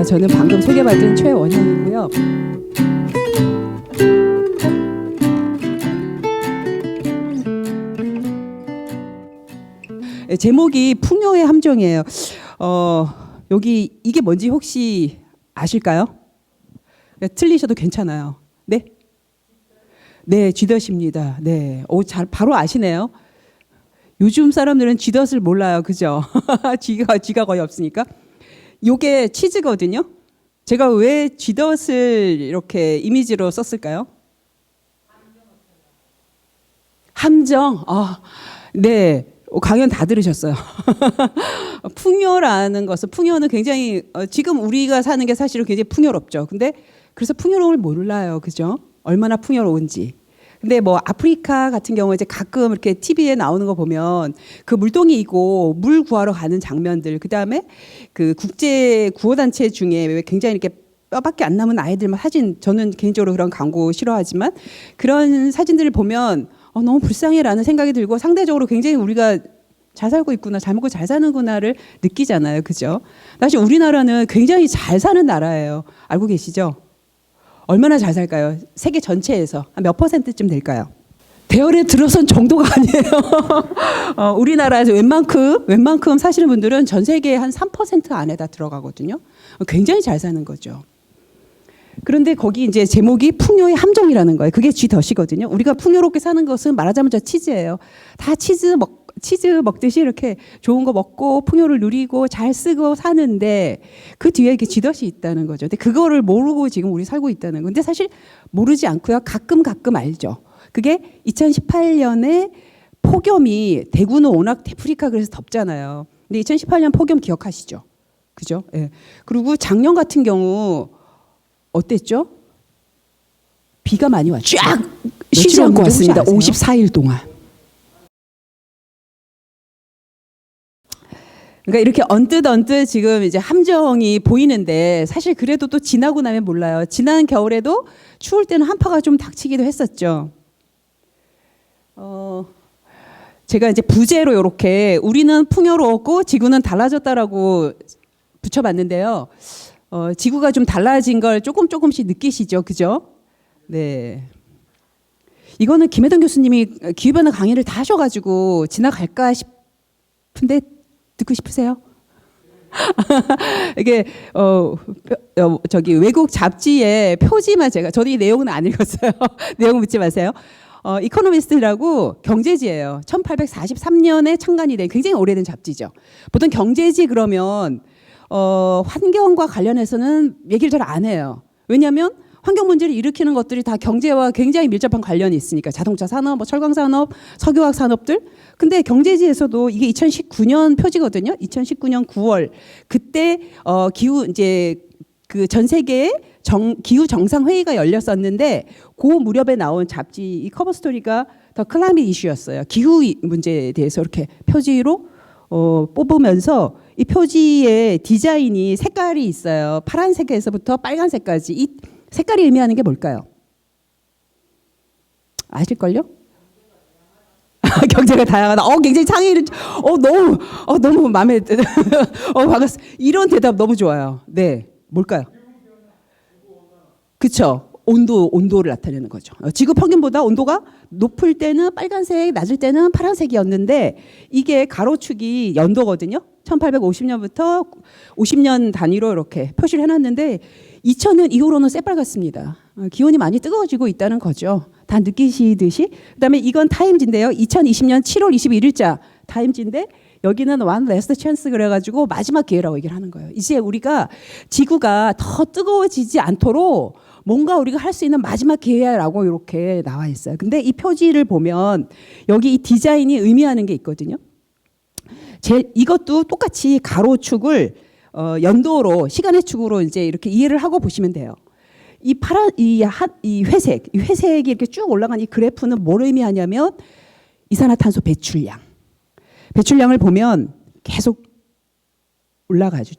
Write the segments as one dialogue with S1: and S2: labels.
S1: 저는 방금 소개받은 최원현이고요. 제목이 풍요의 함정이에요. 여기 이게 뭔지 혹시 아실까요? 틀리셔도 괜찮아요. 네? 네, 쥐덫입니다. 네, 바로 아시네요. 요즘 사람들은 쥐덫을 몰라요, 그죠? 쥐가 거의 없으니까. 요게 치즈거든요. 제가 왜 쥐덫을 이렇게 이미지로 썼을까요? 함정. 네. 강연 다 들으셨어요. 풍요라는 것은, 풍요는 굉장히 지금 우리가 사는 게 사실은 굉장히 풍요롭죠. 근데 그래서 풍요로움을 몰라요, 그죠? 얼마나 풍요로운지. 근데 뭐 아프리카 같은 경우에 이제 가끔 이렇게 TV에 나오는 거 보면 그 물동이 있고 물 구하러 가는 장면들, 그 다음에 그 국제 구호단체 중에 굉장히 이렇게 뼈밖에 안 남은 아이들만 사진, 저는 개인적으로 그런 광고 싫어하지만 그런 사진들을 보면 너무 불쌍해라는 생각이 들고 상대적으로 굉장히 우리가 잘 살고 있구나, 잘 먹고 잘 사는구나를 느끼잖아요, 그죠? 사실 우리나라는 굉장히 잘 사는 나라예요. 알고 계시죠? 얼마나 잘 살까요? 세계 전체에서 한 몇 %쯤 될까요? 대열에 들어선 정도가 아니에요. 우리나라에서 웬만큼 사시는 분들은 전 세계의 한 3% 안에다 들어가거든요. 굉장히 잘 사는 거죠. 그런데 거기 이제 제목이 풍요의 함정이라는 거예요. 그게 쥐덫이거든요. 우리가 풍요롭게 사는 것은 말하자면 저 치즈예요. 다 치즈 먹듯이 이렇게 좋은 거 먹고 풍요를 누리고 잘 쓰고 사는데 그 뒤에 이렇게 쥐덫이 있다는 거죠. 근데 그거를 모르고 지금 우리 살고 있다는 건데 사실 모르지 않고요. 가끔 알죠. 그게 2018년에 폭염이, 대구는 워낙 데프리카 그래서 덥잖아요. 근데 2018년 폭염 기억하시죠? 그죠? 예. 그리고 작년 같은 경우 어땠죠? 비가 많이 왔죠. 쫙 쉬지 않고 왔습니다. 54일 동안. 그러니까 이렇게 언뜻 지금 이제 함정이 보이는데 사실 그래도 또 지나고 나면 몰라요. 지난 겨울에도 추울 때는 한파가 좀 닥치기도 했었죠. 제가 이제 부제로 이렇게 우리는 풍요로웠고 지구는 달라졌다라고 붙여봤는데요. 지구가 좀 달라진 걸 조금씩 느끼시죠, 그죠? 네. 이거는 김혜동 교수님이 기후변화 강의를 다 하셔가지고 지나갈까 싶은데 듣고 싶으세요? 이게 저기 외국 잡지의 표지만 저도 이 내용은 안 읽었어요. 내용 묻지 마세요. 이코노미스트라고 경제지예요. 1843년에 창간이 된 굉장히 오래된 잡지죠. 보통 경제지 그러면 환경과 관련해서는 얘기를 잘 안 해요. 왜냐하면 환경 문제를 일으키는 것들이 다 경제와 굉장히 밀접한 관련이 있으니까. 자동차 산업, 철강 산업, 석유화학 산업들. 근데 경제지에서도 이게 2019년 표지거든요. 2019년 9월 그때 기후 이제 그 전 세계에 기후 정상 회의가 열렸었는데 그 무렵에 나온 잡지 이 커버 스토리가 더 클라이밋 이슈였어요. 기후 문제에 대해서 이렇게 표지로 뽑으면서 이 표지의 디자인이 색깔이 있어요. 파란색에서부터 빨간색까지. 이 색깔이 의미하는 게 뭘까요? 아실걸요? 경제가 다양하다. 굉장히 창의를, 너무 마음에 들어. 반갑습니다. 이런 대답 너무 좋아요. 네. 뭘까요? 그쵸. 온도를 나타내는 거죠. 지구 평균보다 온도가 높을 때는 빨간색, 낮을 때는 파란색이었는데 이게 가로축이 연도거든요. 1850년부터 50년 단위로 이렇게 표시를 해놨는데 2000년 이후로는 새빨갛습니다. 기온이 많이 뜨거워지고 있다는 거죠. 다 느끼시듯이. 그다음에 이건 타임지인데요. 2020년 7월 21일자 타임지인데 여기는 one last chance 그래가지고 마지막 기회라고 얘기를 하는 거예요. 이제 우리가 지구가 더 뜨거워지지 않도록 뭔가 우리가 할 수 있는 마지막 기회라고 이렇게 나와 있어요. 근데 이 표지를 보면 여기 이 디자인이 의미하는 게 있거든요. 이것도 똑같이 가로축을 연도로 시간의 축으로 이제 이렇게 이해를 하고 보시면 돼요. 이 회색이 이렇게 쭉 올라간 이 그래프는 뭘 의미하냐면 이산화탄소 배출량을 보면 계속 올라가죠.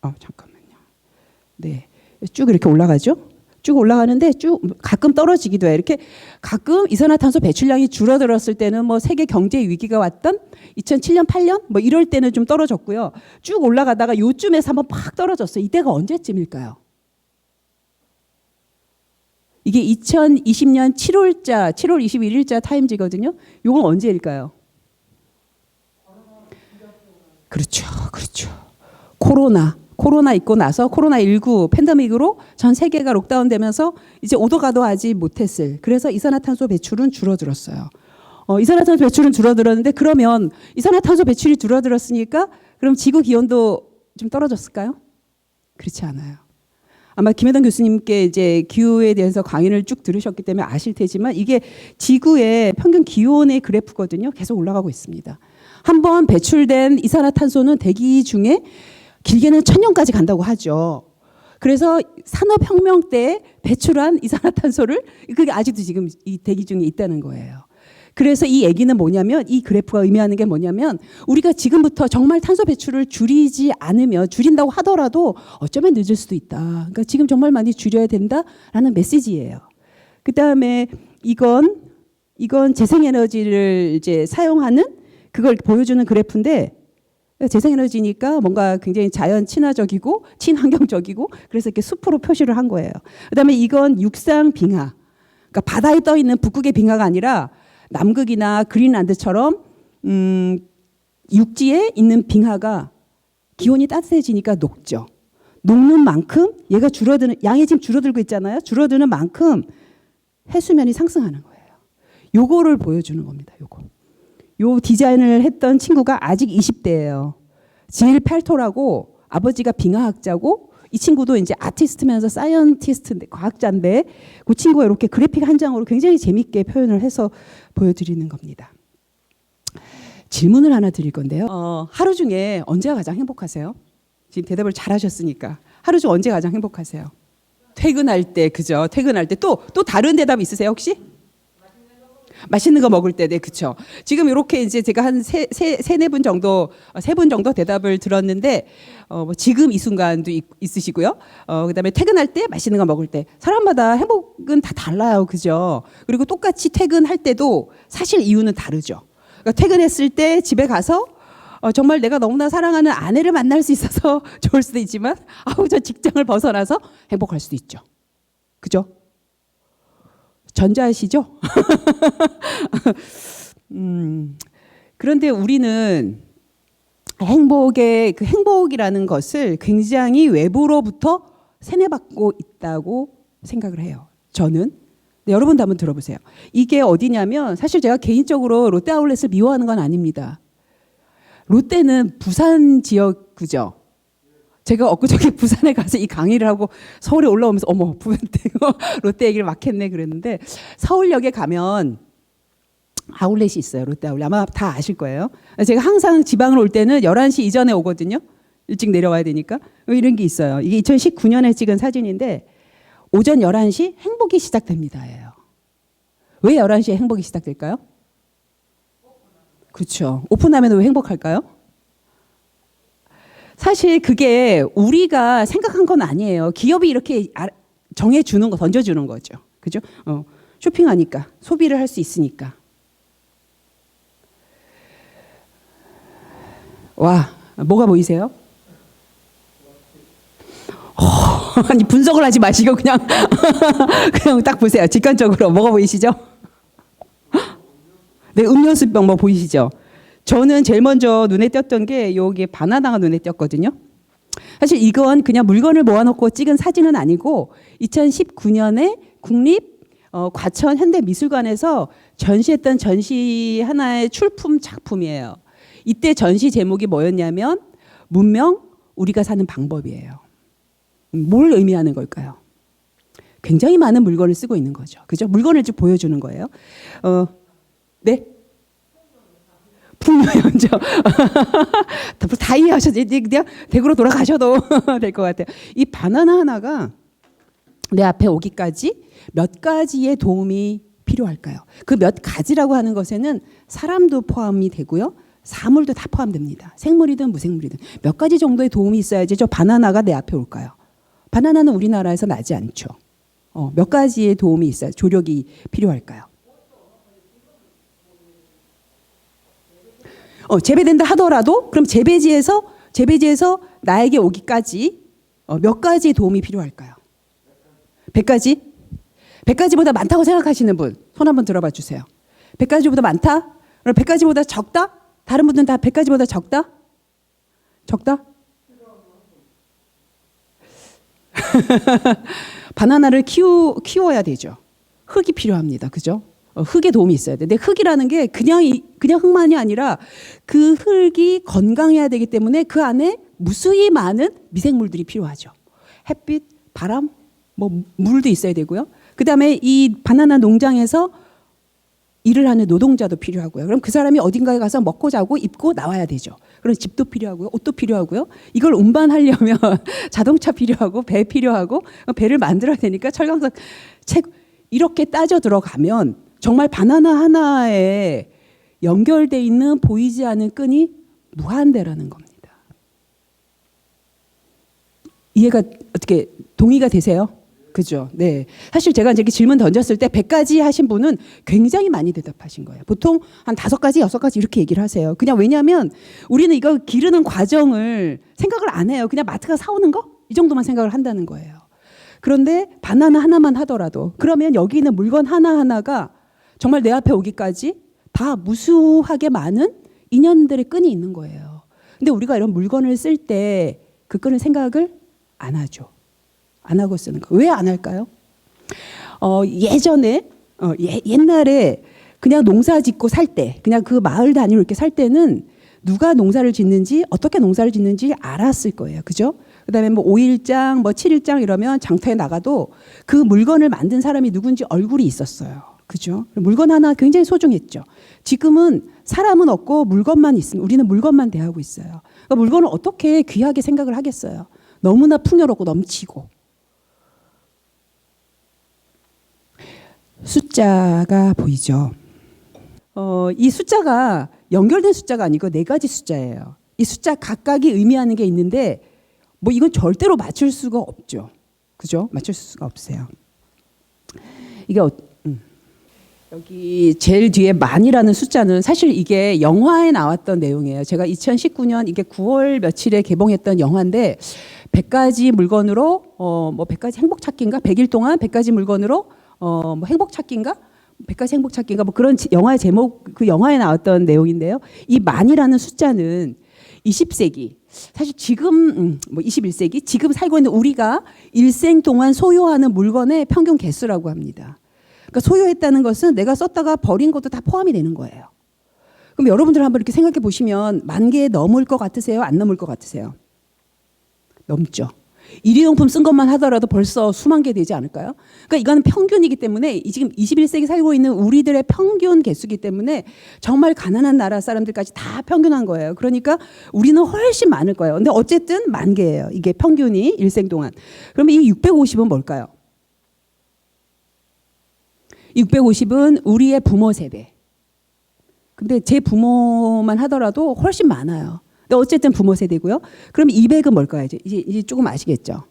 S1: 잠깐만요. 네. 쭉 이렇게 올라가죠. 쭉 올라가는데 쭉 가끔 떨어지기도 해. 이렇게 가끔 이산화탄소 배출량이 줄어들었을 때는 뭐 세계 경제 위기가 왔던 2007년, 8년 뭐 이럴 때는 좀 떨어졌고요. 쭉 올라가다가 요쯤에서 한번 팍 떨어졌어요. 이때가 언제쯤일까요? 이게 2020년 7월 21일자 타임지거든요. 이건 언제일까요? 그렇죠. 그렇죠. 코로나 있고 나서 코로나19 팬데믹으로 전 세계가 록다운 되면서 이제 오도 가도 하지 못했을. 그래서 이산화탄소 배출은 줄어들었어요. 이산화탄소 배출은 줄어들었는데 그러면 이산화탄소 배출이 줄어들었으니까 그럼 지구 기온도 좀 떨어졌을까요? 그렇지 않아요. 아마 김혜동 교수님께 이제 기후에 대해서 강의를 쭉 들으셨기 때문에 아실 테지만 이게 지구의 평균 기온의 그래프거든요. 계속 올라가고 있습니다. 한번 배출된 이산화탄소는 대기 중에 길게는 1000년까지 간다고 하죠. 그래서 산업혁명 때 배출한 이산화탄소를 그게 아직도 지금 이 대기 중에 있다는 거예요. 그래서 이 얘기는 뭐냐면 이 그래프가 의미하는 게 뭐냐면 우리가 지금부터 정말 탄소 배출을 줄이지 않으면 줄인다고 하더라도 어쩌면 늦을 수도 있다. 그러니까 지금 정말 많이 줄여야 된다라는 메시지예요. 그다음에 이건 재생에너지를 이제 사용하는 그걸 보여주는 그래프인데 재생에너지니까 뭔가 굉장히 자연 친화적이고 친환경적이고 그래서 이렇게 숲으로 표시를 한 거예요. 그다음에 이건 육상 빙하. 그러니까 바다에 떠 있는 북극의 빙하가 아니라 남극이나 그린란드처럼 육지에 있는 빙하가 기온이 따뜻해지니까 녹죠. 녹는 만큼 얘가 양이 지금 줄어들고 있잖아요. 줄어드는 만큼 해수면이 상승하는 거예요. 요거를 보여주는 겁니다. 요 디자인을 했던 친구가 아직 20대예요. 질 펠토라고 아버지가 빙하학자고 이 친구도 이제 아티스트면서 사이언티스트인데 과학자인데 그 친구가 이렇게 그래픽 한 장으로 굉장히 재밌게 표현을 해서 보여드리는 겁니다. 질문을 하나 드릴 건데요. 하루 중에 언제가 가장 행복하세요? 지금 대답을 잘하셨으니까 하루 중 언제 가장 행복하세요? 퇴근할 때, 그죠? 퇴근할 때 또 다른 대답 있으세요 혹시? 맛있는 거 먹을 때, 네, 그쵸. 지금 이렇게 이제 제가 한 세네 분 정도, 세 분 정도 대답을 들었는데, 뭐 지금 이 순간도 있으시고요. 그 다음에 퇴근할 때, 맛있는 거 먹을 때. 사람마다 행복은 다 달라요. 그죠. 그리고 똑같이 퇴근할 때도 사실 이유는 다르죠. 그러니까 퇴근했을 때 집에 가서 정말 내가 너무나 사랑하는 아내를 만날 수 있어서 좋을 수도 있지만, 저 직장을 벗어나서 행복할 수도 있죠. 그죠? 전자시죠? 그런데 우리는 행복이라는 것을 굉장히 외부로부터 세뇌받고 있다고 생각을 해요. 저는. 네, 여러분도 한번 들어보세요. 이게 어디냐면 사실 제가 개인적으로 롯데아울렛을 미워하는 건 아닙니다. 롯데는 부산 지역구죠. 제가 엊그저께 부산에 가서 이 강의를 하고 서울에 올라오면서 어머 롯데 얘기를 막 했네 그랬는데 서울역에 가면 아울렛이 있어요. 롯데아울렛. 아마 다 아실 거예요. 제가 항상 지방을 올 때는 11시 이전에 오거든요. 일찍 내려와야 되니까. 이런 게 있어요. 이게 2019년에 찍은 사진인데 오전 11시 행복이 시작됩니다예요. 왜 11시에 행복이 시작될까요? 그렇죠. 오픈하면 왜 행복할까요? 사실 그게 우리가 생각한 건 아니에요. 기업이 이렇게 정해주는 거, 던져주는 거죠. 그죠? 쇼핑하니까, 소비를 할 수 있으니까. 와, 뭐가 보이세요? 아니, 분석을 하지 마시고 그냥 딱 보세요. 직관적으로 뭐가 보이시죠? 네, 음료수병 뭐 보이시죠? 저는 제일 먼저 눈에 띄었던 게 여기 바나나가 눈에 띄었거든요. 사실 이건 그냥 물건을 모아놓고 찍은 사진은 아니고 2019년에 국립 과천 현대미술관에서 전시했던 전시 하나의 출품 작품이에요. 이때 전시 제목이 뭐였냐면 문명 우리가 사는 방법이에요. 뭘 의미하는 걸까요? 굉장히 많은 물건을 쓰고 있는 거죠. 그죠? 물건을 좀 보여주는 거예요. 네? 풍요연죠. 다 이해하셔도 그냥 댁으로 돌아가셔도 될 것 같아요. 이 바나나 하나가 내 앞에 오기까지 몇 가지의 도움이 필요할까요? 그 몇 가지라고 하는 것에는 사람도 포함이 되고요. 사물도 다 포함됩니다. 생물이든 무생물이든 몇 가지 정도의 도움이 있어야지 저 바나나가 내 앞에 올까요? 바나나는 우리나라에서 나지 않죠. 몇 가지의 도움이 있어요. 조력이 필요할까요? 재배된다 하더라도 그럼 재배지에서 나에게 오기까지 몇 가지의 도움이 필요할까요? 100가지? 100가지보다 많다고 생각하시는 분 손 한번 들어봐 주세요. 100가지보다 많다? 그럼 100가지보다 적다? 다른 분들은 다 100가지보다 적다? 적다? 바나나를 키워야 되죠. 흙이 필요합니다. 그죠? 흙에 도움이 있어야 돼. 근데 흙이라는 게 그냥 흙만이 아니라 그 흙이 건강해야 되기 때문에 그 안에 무수히 많은 미생물들이 필요하죠. 햇빛, 바람, 물도 있어야 되고요. 그 다음에 이 바나나 농장에서 일을 하는 노동자도 필요하고요. 그럼 그 사람이 어딘가에 가서 먹고 자고 입고 나와야 되죠. 그럼 집도 필요하고요. 옷도 필요하고요. 이걸 운반하려면 자동차 필요하고 배 필요하고 배를 만들어야 되니까 철강석 이렇게 따져 들어가면 정말 바나나 하나에 연결돼 있는 보이지 않는 끈이 무한대라는 겁니다. 이해가 어떻게 동의가 되세요? 그죠? 네. 사실 제가 이제 질문 던졌을 때 100가지 하신 분은 굉장히 많이 대답하신 거예요. 보통 한 5가지, 6가지 이렇게 얘기를 하세요. 그냥 왜냐하면 우리는 이거 기르는 과정을 생각을 안 해요. 그냥 마트 가서 사오는 거? 이 정도만 생각을 한다는 거예요. 그런데 바나나 하나만 하더라도 그러면 여기 있는 물건 하나하나가 정말 내 앞에 오기까지 다 무수하게 많은 인연들의 끈이 있는 거예요. 근데 우리가 이런 물건을 쓸 때 그 끈을 생각을 안 하죠. 안 하고 쓰는 거. 왜 안 할까요? 예전에 옛날에 그냥 농사 짓고 살 때, 그냥 그 마을 단위로 이렇게 살 때는 누가 농사를 짓는지 어떻게 농사를 짓는지 알았을 거예요. 그죠? 그다음에 5일장, 7일장 이러면 장터에 나가도 그 물건을 만든 사람이 누군지 얼굴이 있었어요. 그죠? 물건 하나 굉장히 소중했죠. 지금은 사람은 없고 물건만 있으면 우리는 물건만 대하고 있어요. 그러니까 물건을 어떻게 귀하게 생각을 하겠어요? 너무나 풍요롭고 넘치고. 숫자가 보이죠. 이 숫자가 연결된 숫자가 아니고 4가지 숫자예요. 이 숫자 각각이 의미하는 게 있는데 이건 절대로 맞출 수가 없죠. 그죠? 맞출 수가 없어요. 이게 여기 제일 뒤에 만이라는 숫자는 사실 이게 영화에 나왔던 내용이에요. 제가 2019년 이게 9월 며칠에 개봉했던 영화인데 100가지 물건으로 100가지 행복 찾기인가? 100일 동안 100가지 물건으로 행복 찾기인가? 100가지 행복 찾기인가? 그런 영화의 제목, 그 영화에 나왔던 내용인데요. 이 만이라는 숫자는 20세기, 사실 지금 21세기, 지금 살고 있는 우리가 일생 동안 소유하는 물건의 평균 개수라고 합니다. 그러니까 소유했다는 것은 내가 썼다가 버린 것도 다 포함이 되는 거예요. 그럼 여러분들 한번 이렇게 생각해 보시면 10,000개 넘을 것 같으세요? 안 넘을 것 같으세요? 넘죠. 일회용품 쓴 것만 하더라도 벌써 수만 개 되지 않을까요? 그러니까 이거는 평균이기 때문에 지금 21세기 살고 있는 우리들의 평균 개수이기 때문에 정말 가난한 나라 사람들까지 다 평균한 거예요. 그러니까 우리는 훨씬 많을 거예요. 근데 어쨌든 10,000개예요. 이게 평균이 일생 동안. 그러면 이 650은 뭘까요? 650은 우리의 부모 세대. 근데 제 부모만 하더라도 훨씬 많아요. 근데 어쨌든 부모 세대고요. 그럼 200은 뭘까요? 이제 조금 아시겠죠?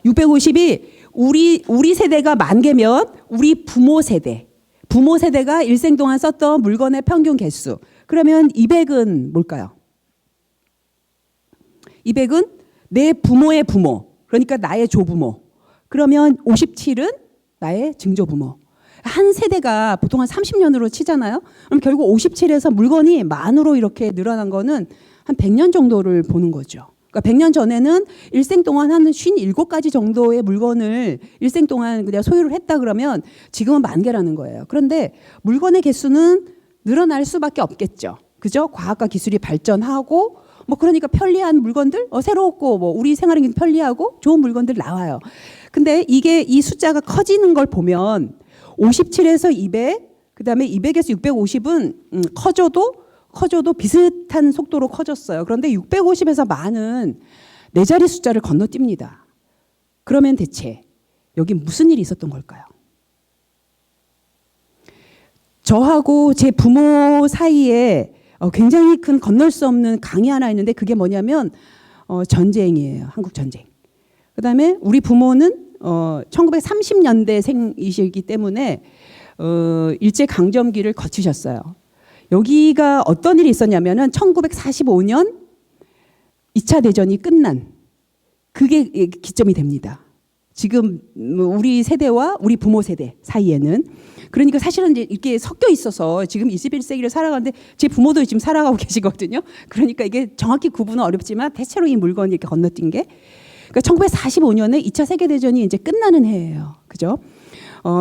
S1: 650이 우리 세대가 10,000개면 우리 부모 세대가 일생 동안 썼던 물건의 평균 개수. 그러면 200은 뭘까요? 200은 내 부모의 부모. 그러니까 나의 조부모. 그러면 57은 나의 증조부모. 한 세대가 보통 한 30년으로 치잖아요. 그럼 결국 57에서 물건이 만으로 이렇게 늘어난 거는 한 100년 정도를 보는 거죠. 그러니까 100년 전에는 일생 동안 한 57가지 정도의 물건을 일생 동안 그냥 소유를 했다 그러면 지금은 10,000개라는 거예요. 그런데 물건의 개수는 늘어날 수밖에 없겠죠. 그죠? 과학과 기술이 발전하고 그러니까 편리한 물건들, 새롭고 우리 생활에 편리하고 좋은 물건들 나와요. 근데 이 숫자가 커지는 걸 보면 57에서 200, 그다음에 200에서 650은 커져도 비슷한 속도로 커졌어요. 그런데 650에서 만은 4자리 숫자를 건너뜁니다. 그러면 대체 여기 무슨 일이 있었던 걸까요? 저하고 제 부모 사이에 굉장히 큰 건널 수 없는 강이 하나 있는데 그게 뭐냐면 전쟁이에요. 한국 전쟁. 그다음에 우리 부모는 1930년대생이시기 때문에 일제 강점기를 거치셨어요. 여기가 어떤 일이 있었냐면은 1945년 2차 대전이 끝난 그게 기점이 됩니다. 지금 우리 세대와 우리 부모 세대 사이에는. 그러니까 사실은 이제 이렇게 섞여 있어서 지금 21세기를 살아가는데 제 부모도 지금 살아가고 계시거든요. 그러니까 이게 정확히 구분은 어렵지만 대체로 이 물건이 이렇게 건너뛴 게. 그러니까 1945년에 2차 세계대전이 이제 끝나는 해예요. 그죠?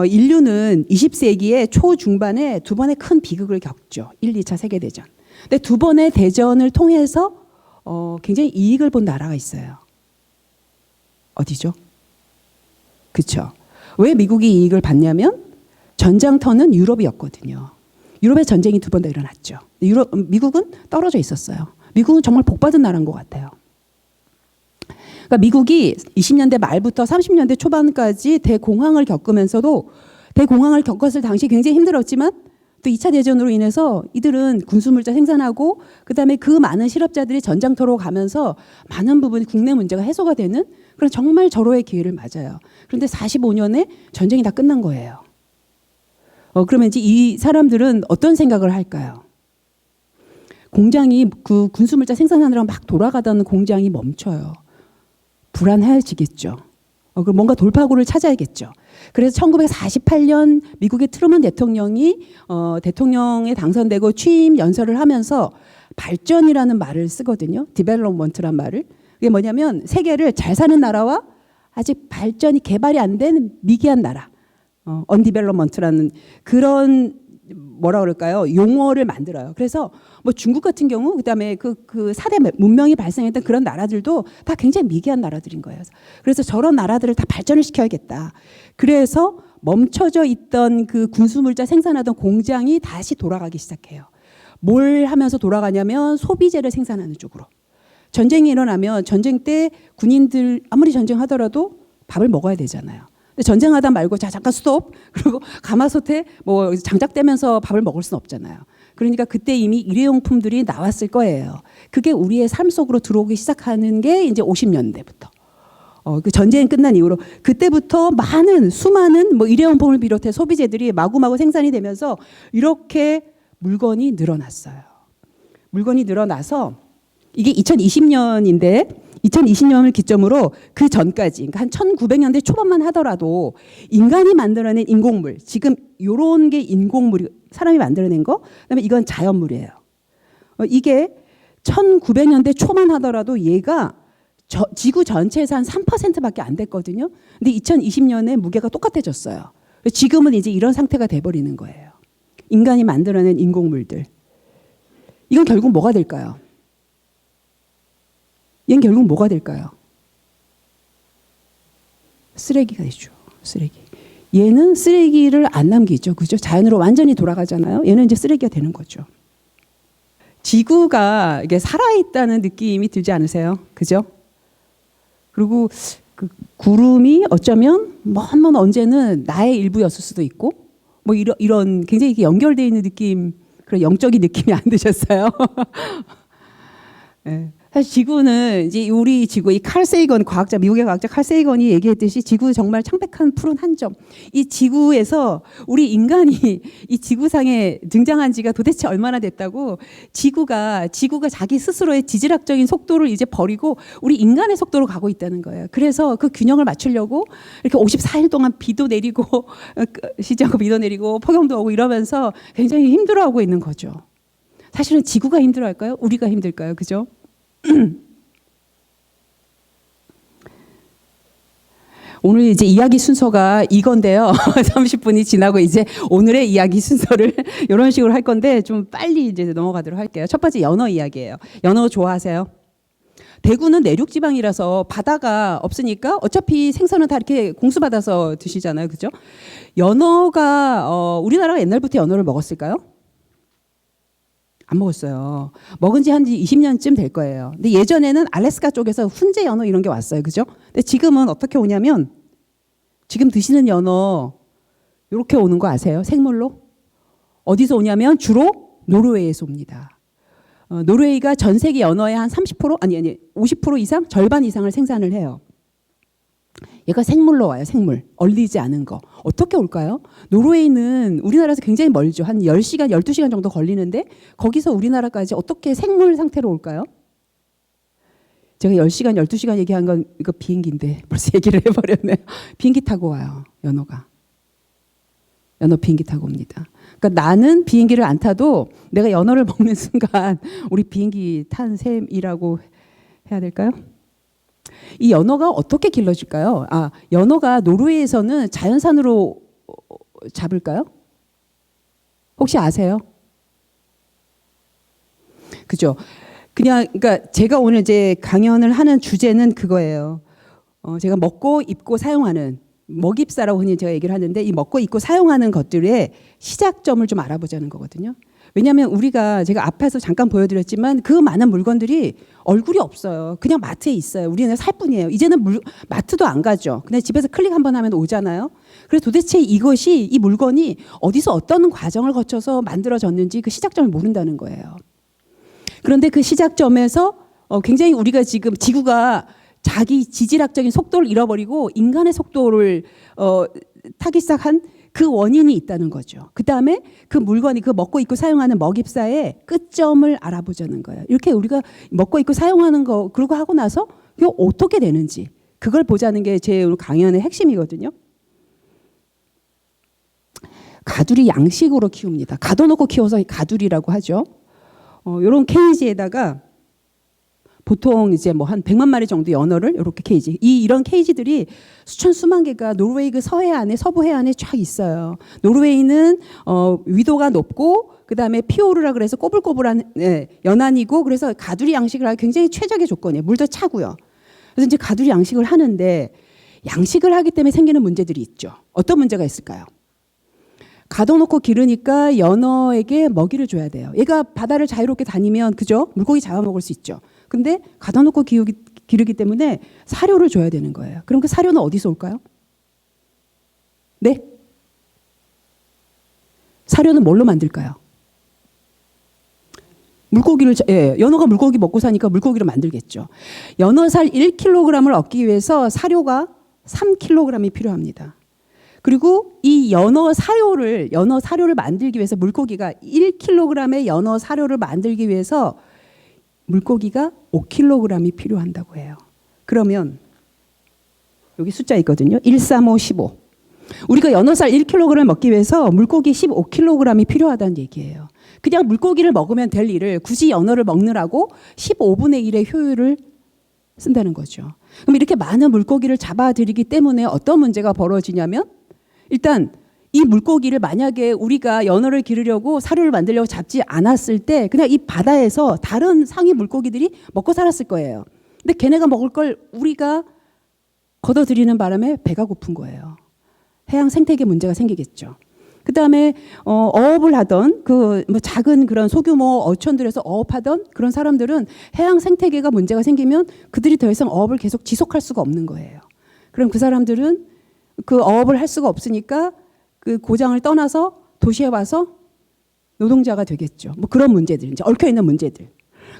S1: 인류는 20세기의 초중반에 두 번의 큰 비극을 겪죠. 1, 2차 세계대전. 근데 두 번의 대전을 통해서 굉장히 이익을 본 나라가 있어요. 어디죠? 그렇죠. 왜 미국이 이익을 받냐면 전장터는 유럽이었거든요. 유럽의 전쟁이 두 번 더 일어났죠. 미국은 떨어져 있었어요. 미국은 정말 복받은 나라인 것 같아요. 그러니까 미국이 20년대 말부터 30년대 초반까지 대공황을 겪으면서도 대공황을 겪었을 당시 굉장히 힘들었지만 또 2차 대전으로 인해서 이들은 군수물자 생산하고 그다음에 그 많은 실업자들이 전장터로 가면서 많은 부분 국내 문제가 해소가 되는 그런 정말 절호의 기회를 맞아요. 그런데 45년에 전쟁이 다 끝난 거예요. 그러면 이제 이 사람들은 어떤 생각을 할까요? 공장이 그 군수물자 생산하느라 막 돌아가던 공장이 멈춰요. 불안해지겠죠. 그럼 뭔가 돌파구를 찾아야겠죠. 그래서 1948년 미국의 트루먼 대통령이 대통령에 당선되고 취임 연설을 하면서 발전이라는 말을 쓰거든요. 디벨롭먼트란 말을. 그게 뭐냐면 세계를 잘 사는 나라와 아직 발전이 개발이 안 된 미개한 나라. 언디벨롭먼트라는 그런 뭐라 그럴까요? 용어를 만들어요. 그래서 뭐 중국 같은 경우 그다음에 그 4대 문명이 발생했던 그런 나라들도 다 굉장히 미개한 나라들인 거예요. 그래서 저런 나라들을 다 발전을 시켜야겠다. 그래서 멈춰져 있던 그 군수물자 생산하던 공장이 다시 돌아가기 시작해요. 뭘 하면서 돌아가냐면 소비재를 생산하는 쪽으로. 전쟁이 일어나면 전쟁 때 군인들 아무리 전쟁하더라도 밥을 먹어야 되잖아요. 근데 전쟁하다 말고 자 잠깐 스톱 그리고 가마솥에 뭐 장작대면서 밥을 먹을 수는 없잖아요. 그러니까 그때 이미 일회용품들이 나왔을 거예요. 그게 우리의 삶 속으로 들어오기 시작하는 게 이제 50년대부터. 그 전쟁이 끝난 이후로 그때부터 수많은 뭐 일회용품을 비롯해 소비재들이 마구마구 생산이 되면서 이렇게 물건이 늘어났어요. 물건이 늘어나서 이게 2020년인데 2020년을 기점으로 그 전까지 그러니까 한 1900년대 초반만 하더라도 인간이 만들어낸 인공물 지금 요런 게 인공물이 사람이 만들어낸 거 그다음에 이건 자연물이에요. 이게 1900년대 초만 하더라도 얘가 지구 전체에서 한 3%밖에 안 됐거든요. 근데 2020년에 무게가 똑같아졌어요. 지금은 이제 이런 상태가 돼버리는 거예요. 인간이 만들어낸 인공물들. 이건 결국 뭐가 될까요? 얘는 결국 뭐가 될까요? 쓰레기가 되죠. 쓰레기. 얘는 쓰레기를 안 남기죠. 그죠? 자연으로 완전히 돌아가잖아요. 얘는 이제 쓰레기가 되는 거죠. 지구가 이게 살아있다는 느낌이 들지 않으세요? 그죠? 그리고 그 구름이 어쩌면 먼 언제는 나의 일부였을 수도 있고 뭐 이런 굉장히 연결되어 있는 느낌, 그런 영적인 느낌이 안 드셨어요? 네. 사실 지구는 이제 우리 지구 이 칼 세이건 과학자 미국의 과학자 칼 세이건이 얘기했듯이 지구 정말 창백한 푸른 한 점. 이 지구에서 우리 인간이 이 지구상에 등장한 지가 도대체 얼마나 됐다고 지구가 자기 스스로의 지질학적인 속도를 이제 버리고 우리 인간의 속도로 가고 있다는 거예요. 그래서 그 균형을 맞추려고 이렇게 54일 동안 비도 내리고 쉬지 않고 비도 내리고 폭염도 오고 이러면서 굉장히 힘들어하고 있는 거죠. 사실은 지구가 힘들어할까요? 우리가 힘들까요? 그죠? 오늘 이제 이야기 순서가 이건데요. 30분이 지나고 이제 오늘의 이야기 순서를 이런 식으로 할 건데 좀 빨리 이제 넘어가도록 할게요. 첫 번째 연어 이야기예요. 연어 좋아하세요? 대구는 내륙 지방이라서 바다가 없으니까 어차피 생선은 다 이렇게 공수받아서 드시잖아요. 그죠? 연어가 우리나라가 옛날부터 연어를 먹었을까요? 안 먹었어요. 먹은 지 한 20년쯤 될 거예요. 근데 예전에는 알래스카 쪽에서 훈제 연어 이런 게 왔어요. 그죠? 근데 지금은 어떻게 오냐면 지금 드시는 연어 이렇게 오는 거 아세요? 생물로? 어디서 오냐면 주로 노르웨이에서 옵니다. 노르웨이가 전 세계 연어의 한 30% 아니 50% 이상 절반 이상을 생산을 해요. 얘가 생물로 와요. 생물. 얼리지 않은 거. 어떻게 올까요? 노르웨이는 우리나라에서 굉장히 멀죠. 한 10시간, 12시간 정도 걸리는데 거기서 우리나라까지 어떻게 생물 상태로 올까요? 제가 10시간, 12시간 얘기한 건 이거 비행기인데 벌써 얘기를 해버렸네요. 비행기 타고 와요. 연어가. 연어 비행기 타고 옵니다. 그러니까 나는 비행기를 안 타도 내가 연어를 먹는 순간 우리 비행기 탄 셈이라고 해야 될까요? 이 연어가 어떻게 길러질까요? 연어가 노르웨이에서는 자연산으로 잡을까요? 혹시 아세요? 그죠? 그러니까 제가 오늘 이제 강연을 하는 주제는 그거예요. 제가 먹고 입고 사용하는 먹입사라고 흔히 제가 얘기를 하는데 이 먹고 입고 사용하는 것들의 시작점을 좀 알아보자는 거거든요. 왜냐하면 제가 앞에서 잠깐 보여드렸지만 그 많은 물건들이 얼굴이 없어요. 그냥 마트에 있어요. 우리는 살 뿐이에요. 이제는 마트도 안 가죠. 그냥 집에서 클릭 한번 하면 오잖아요. 그래서 도대체 이 물건이 어디서 어떤 과정을 거쳐서 만들어졌는지 그 시작점을 모른다는 거예요. 그런데 그 시작점에서 굉장히 우리가 지금 지구가 자기 지질학적인 속도를 잃어버리고 인간의 속도를 타기 시작한 그 원인이 있다는 거죠. 그 다음에 그 물건이 그 먹고 입고 사용하는 먹입사의 끝점을 알아보자는 거예요. 이렇게 우리가 먹고 입고 사용하는 거 그러고 하고 나서 이게 어떻게 되는지 그걸 보자는 게 제 오늘 강연의 핵심이거든요. 가두리 양식으로 키웁니다. 가둬놓고 키워서 가두리라고 하죠. 이런 케이지에다가 보통 이제 뭐 한 100만 마리 정도 연어를 이렇게 케이지. 이런 케이지들이 수만 개가 노르웨이 그 서해안에 서부 해안에 쫙 있어요. 노르웨이는 위도가 높고 그다음에 피오르라 그래서 꼬불꼬불한 연안이고 그래서 가두리 양식을 하기 굉장히 최적의 조건이에요. 물도 차고요. 그래서 이제 가두리 양식을 하는데 양식을 하기 때문에 생기는 문제들이 있죠. 어떤 문제가 있을까요? 가둬놓고 기르니까 연어에게 먹이를 줘야 돼요. 얘가 바다를 자유롭게 다니면 그죠? 물고기 잡아먹을 수 있죠. 근데 가둬놓고 기르기 때문에 사료를 줘야 되는 거예요. 그럼 그 사료는 어디서 올까요? 네? 사료는 뭘로 만들까요? 연어가 물고기 먹고 사니까 물고기를 만들겠죠. 연어살 1kg을 얻기 위해서 사료가 3kg이 필요합니다. 그리고 이 연어 사료를 만들기 위해서 물고기가 1kg의 연어 사료를 만들기 위해서 물고기가 5kg이 필요한다고 해요. 그러면 여기 숫자 있거든요. 1, 3, 5, 15. 우리가 연어살 1kg 먹기 위해서 물고기 15kg이 필요하다는 얘기예요. 그냥 물고기를 먹으면 될 일을 굳이 연어를 먹느라고 15분의 1의 효율을 쓴다는 거죠. 그럼 이렇게 많은 물고기를 잡아들이기 때문에 어떤 문제가 벌어지냐면 일단 이 물고기를 만약에 우리가 연어를 기르려고 사료를 만들려고 잡지 않았을 때 그냥 이 바다에서 다른 상위 물고기들이 먹고 살았을 거예요. 근데 걔네가 먹을 걸 우리가 걷어들이는 바람에 배가 고픈 거예요. 해양 생태계 문제가 생기겠죠. 그다음에 어업을 하던 작은 그런 소규모 어촌들에서 어업하던 그런 사람들은 해양 생태계가 문제가 생기면 그들이 더 이상 어업을 계속 지속할 수가 없는 거예요. 그럼 그 사람들은 그 어업을 할 수가 없으니까 그 고장을 떠나서 도시에 와서 노동자가 되겠죠. 뭐 그런 문제들, 이제 얽혀 있는 문제들.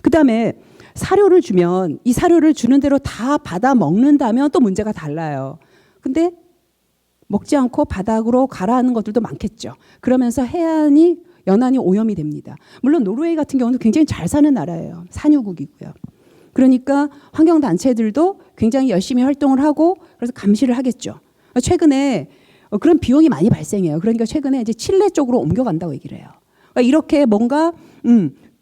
S1: 그다음에 사료를 주면 이 사료를 주는 대로 다 받아 먹는다면 또 문제가 달라요. 근데 먹지 않고 바닥으로 가라앉는 것들도 많겠죠. 그러면서 연안이 오염이 됩니다. 물론 노르웨이 같은 경우는 굉장히 잘 사는 나라예요. 산유국이고요. 그러니까 환경단체들도 굉장히 열심히 활동을 하고 그래서 감시를 하겠죠. 최근에 그런 비용이 많이 발생해요. 그러니까 최근에 이제 칠레 쪽으로 옮겨간다고 얘기를 해요. 그러니까 이렇게 뭔가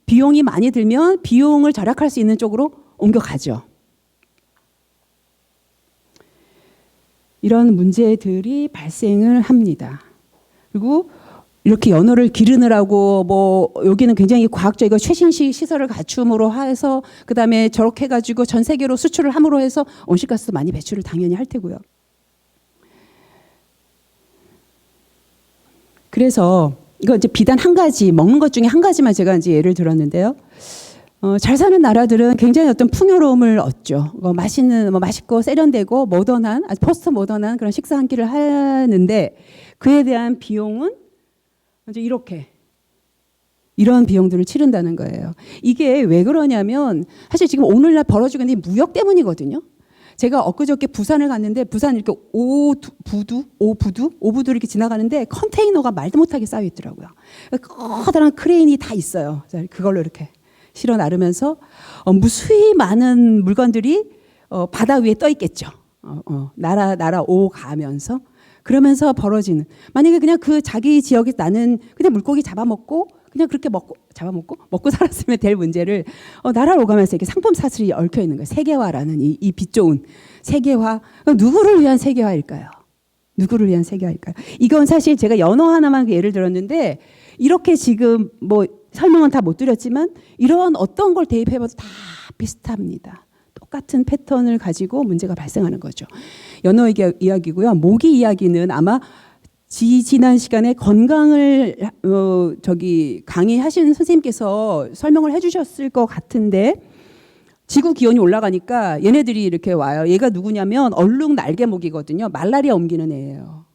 S1: 비용이 많이 들면 비용을 절약할 수 있는 쪽으로 옮겨가죠. 이런 문제들이 발생을 합니다. 그리고 이렇게 연어를 기르느라고 뭐 여기는 굉장히 과학적이고 최신식 시설을 갖춤으로 해서 그다음에 저렇게 해가지고 전 세계로 수출을 함으로 해서 온실가스도 많이 배출을 당연히 할 테고요. 그래서 이거 이제 비단 한 가지 먹는 것 중에 한 가지만 제가 이제 예를 들었는데요. 잘 사는 나라들은 굉장히 어떤 풍요로움을 얻죠. 맛있고 세련되고 모던한 아주 포스트 모던한 그런 식사 한 끼를 하는데 그에 대한 비용은 이제 이런 비용들을 치른다는 거예요. 이게 왜 그러냐면 사실 지금 오늘날 벌어지고 있는 무역 때문이거든요. 제가 엊그저께 부산을 갔는데 부산 이렇게 오부두 이렇게 지나가는데 컨테이너가 말도 못하게 쌓여 있더라고요. 커다란 크레인이 다 있어요. 그걸로 이렇게 실어 나르면서 무수히 많은 물건들이 바다 위에 떠 있겠죠. 날아 오가면서 그러면서 벌어지는, 만약에 그냥 그 자기 지역에 나는 그냥 물고기 잡아먹고 그냥 그렇게 먹고 살았으면 될 문제를 나라를 오가면서 이렇게 상품 사슬이 얽혀 있는 거예요. 세계화라는 이 빛 좋은 세계화. 누구를 위한 세계화일까요? 누구를 위한 세계화일까요? 이건 사실 제가 연어 하나만 예를 들었는데 이렇게 지금 뭐 설명은 다 못 드렸지만 이런 어떤 걸 대입해봐도 다 비슷합니다. 똑같은 패턴을 가지고 문제가 발생하는 거죠. 연어 이야기고요. 모기 이야기는 아마 지난 시간에 건강을 강의하신 선생님께서 설명을 해주셨을 것 같은데, 지구 기온이 올라가니까 얘네들이 이렇게 와요. 얘가 누구냐면 얼룩 날개모기거든요. 말라리아 옮기는 애예요.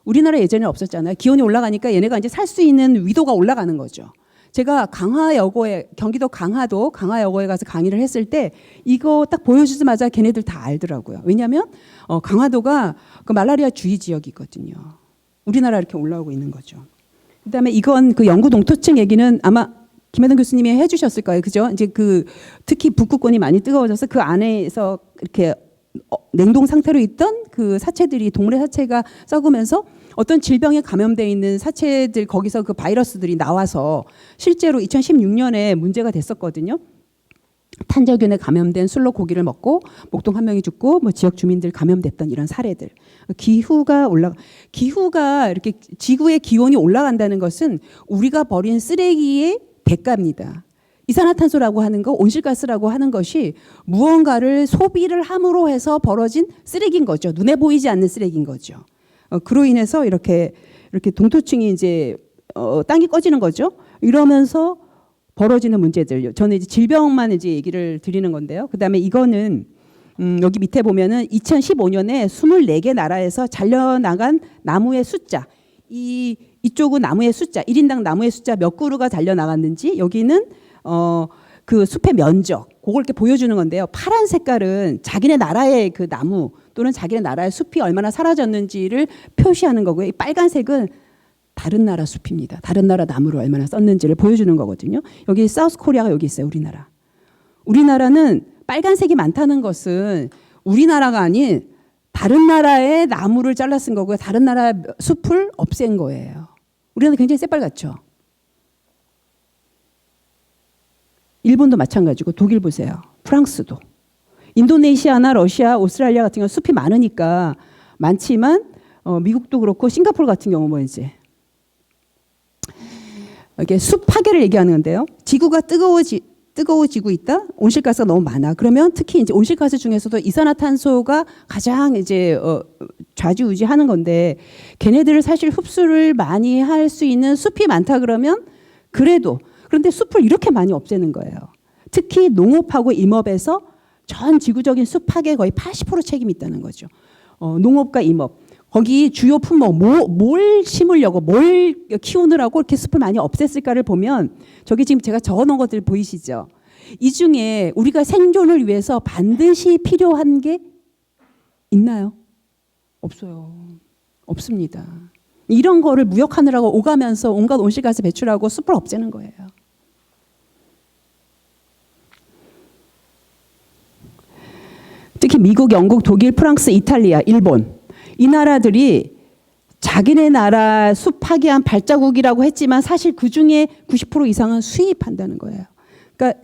S1: 우리나라 예전에 없었잖아요. 기온이 올라가니까 얘네가 이제 살 수 있는 위도가 올라가는 거죠. 제가 경기도 강화여고에 가서 강의를 했을 때 이거 딱 보여주자마자 걔네들 다 알더라고요. 왜냐하면 강화도가 그 말라리아 주의 지역이거든요. 우리나라 이렇게 올라오고 있는 거죠. 그다음에 이건 그 영구 동토층 얘기는 아마 김혜동 교수님이 해주셨을 거예요, 그죠? 이제 특히 북극권이 많이 뜨거워져서 그 안에서 이렇게 냉동 상태로 있던 그 사체들이, 동물의 사체가 썩으면서 어떤 질병에 감염되어 있는 사체들, 거기서 그 바이러스들이 나와서 실제로 2016년에 문제가 됐었거든요. 탄저균에 감염된 술로 고기를 먹고 목동 한 명이 죽고 뭐 지역 주민들 감염됐던 이런 사례들. 기후가 이렇게 지구의 기온이 올라간다는 것은 우리가 버린 쓰레기의 대가입니다. 이산화탄소라고 하는 거, 온실가스라고 하는 것이 무언가를 소비를 함으로 해서 벌어진 쓰레기인 거죠. 눈에 보이지 않는 쓰레기인 거죠. 그로 인해서 이렇게 동토층이 이제 땅이 꺼지는 거죠. 이러면서 벌어지는 문제들. 저는 이제 질병만 이제 얘기를 드리는 건데요. 그다음에 이거는 여기 밑에 보면은 2015년에 24개 나라에서 잘려나간 나무의 숫자. 이쪽은 나무의 숫자, 1인당 나무의 숫자 몇 그루가 잘려나갔는지, 여기는 그 숲의 면적, 그걸 이렇게 보여주는 건데요. 파란 색깔은 자기네 나라의 그 나무 또는 자기네 나라의 숲이 얼마나 사라졌는지를 표시하는 거고요. 이 빨간색은 다른 나라 숲입니다. 다른 나라 나무를 얼마나 썼는지를 보여주는 거거든요. 여기 사우스 코리아가 여기 있어요. 우리나라는 빨간색이 많다는 것은 우리나라가 아닌 다른 나라의 나무를 잘라 쓴 거고요. 다른 나라 숲을 없앤 거예요. 우리나라 굉장히 새빨갛죠. 일본도 마찬가지고, 독일 보세요. 프랑스도. 인도네시아나 러시아, 오스트랄리아 같은 경우 숲이 많으니까 많지만 미국도 그렇고 싱가포르 같은 경우 뭐 이제 이게 숲 파괴를 얘기하는 건데요. 지구가 뜨거워지고 있다. 온실가스가 너무 많아. 그러면 특히 이제 온실가스 중에서도 이산화탄소가 가장 이제 좌지우지하는 건데, 걔네들을 사실 흡수를 많이 할 수 있는 숲이 많다 그러면 그런데 숲을 이렇게 많이 없애는 거예요. 특히 농업하고 임업에서 전 지구적인 숲 파괴 거의 80% 책임이 있다는 거죠. 농업과 임업. 거기 주요 품목, 뭘 심으려고, 뭘 키우느라고 이렇게 숲을 많이 없앴을까를 보면, 저기 지금 제가 적어 놓은 것들 보이시죠? 이 중에 우리가 생존을 위해서 반드시 필요한 게 있나요? 없어요. 없습니다. 이런 거를 무역하느라고 오가면서 온갖 온실가스 배출하고 숲을 없애는 거예요. 특히 미국, 영국, 독일, 프랑스, 이탈리아, 일본, 이 나라들이 자기네 나라 숲 파괴한 발자국이라고 했지만 사실 그중에 90% 이상은 수입한다는 거예요. 그러니까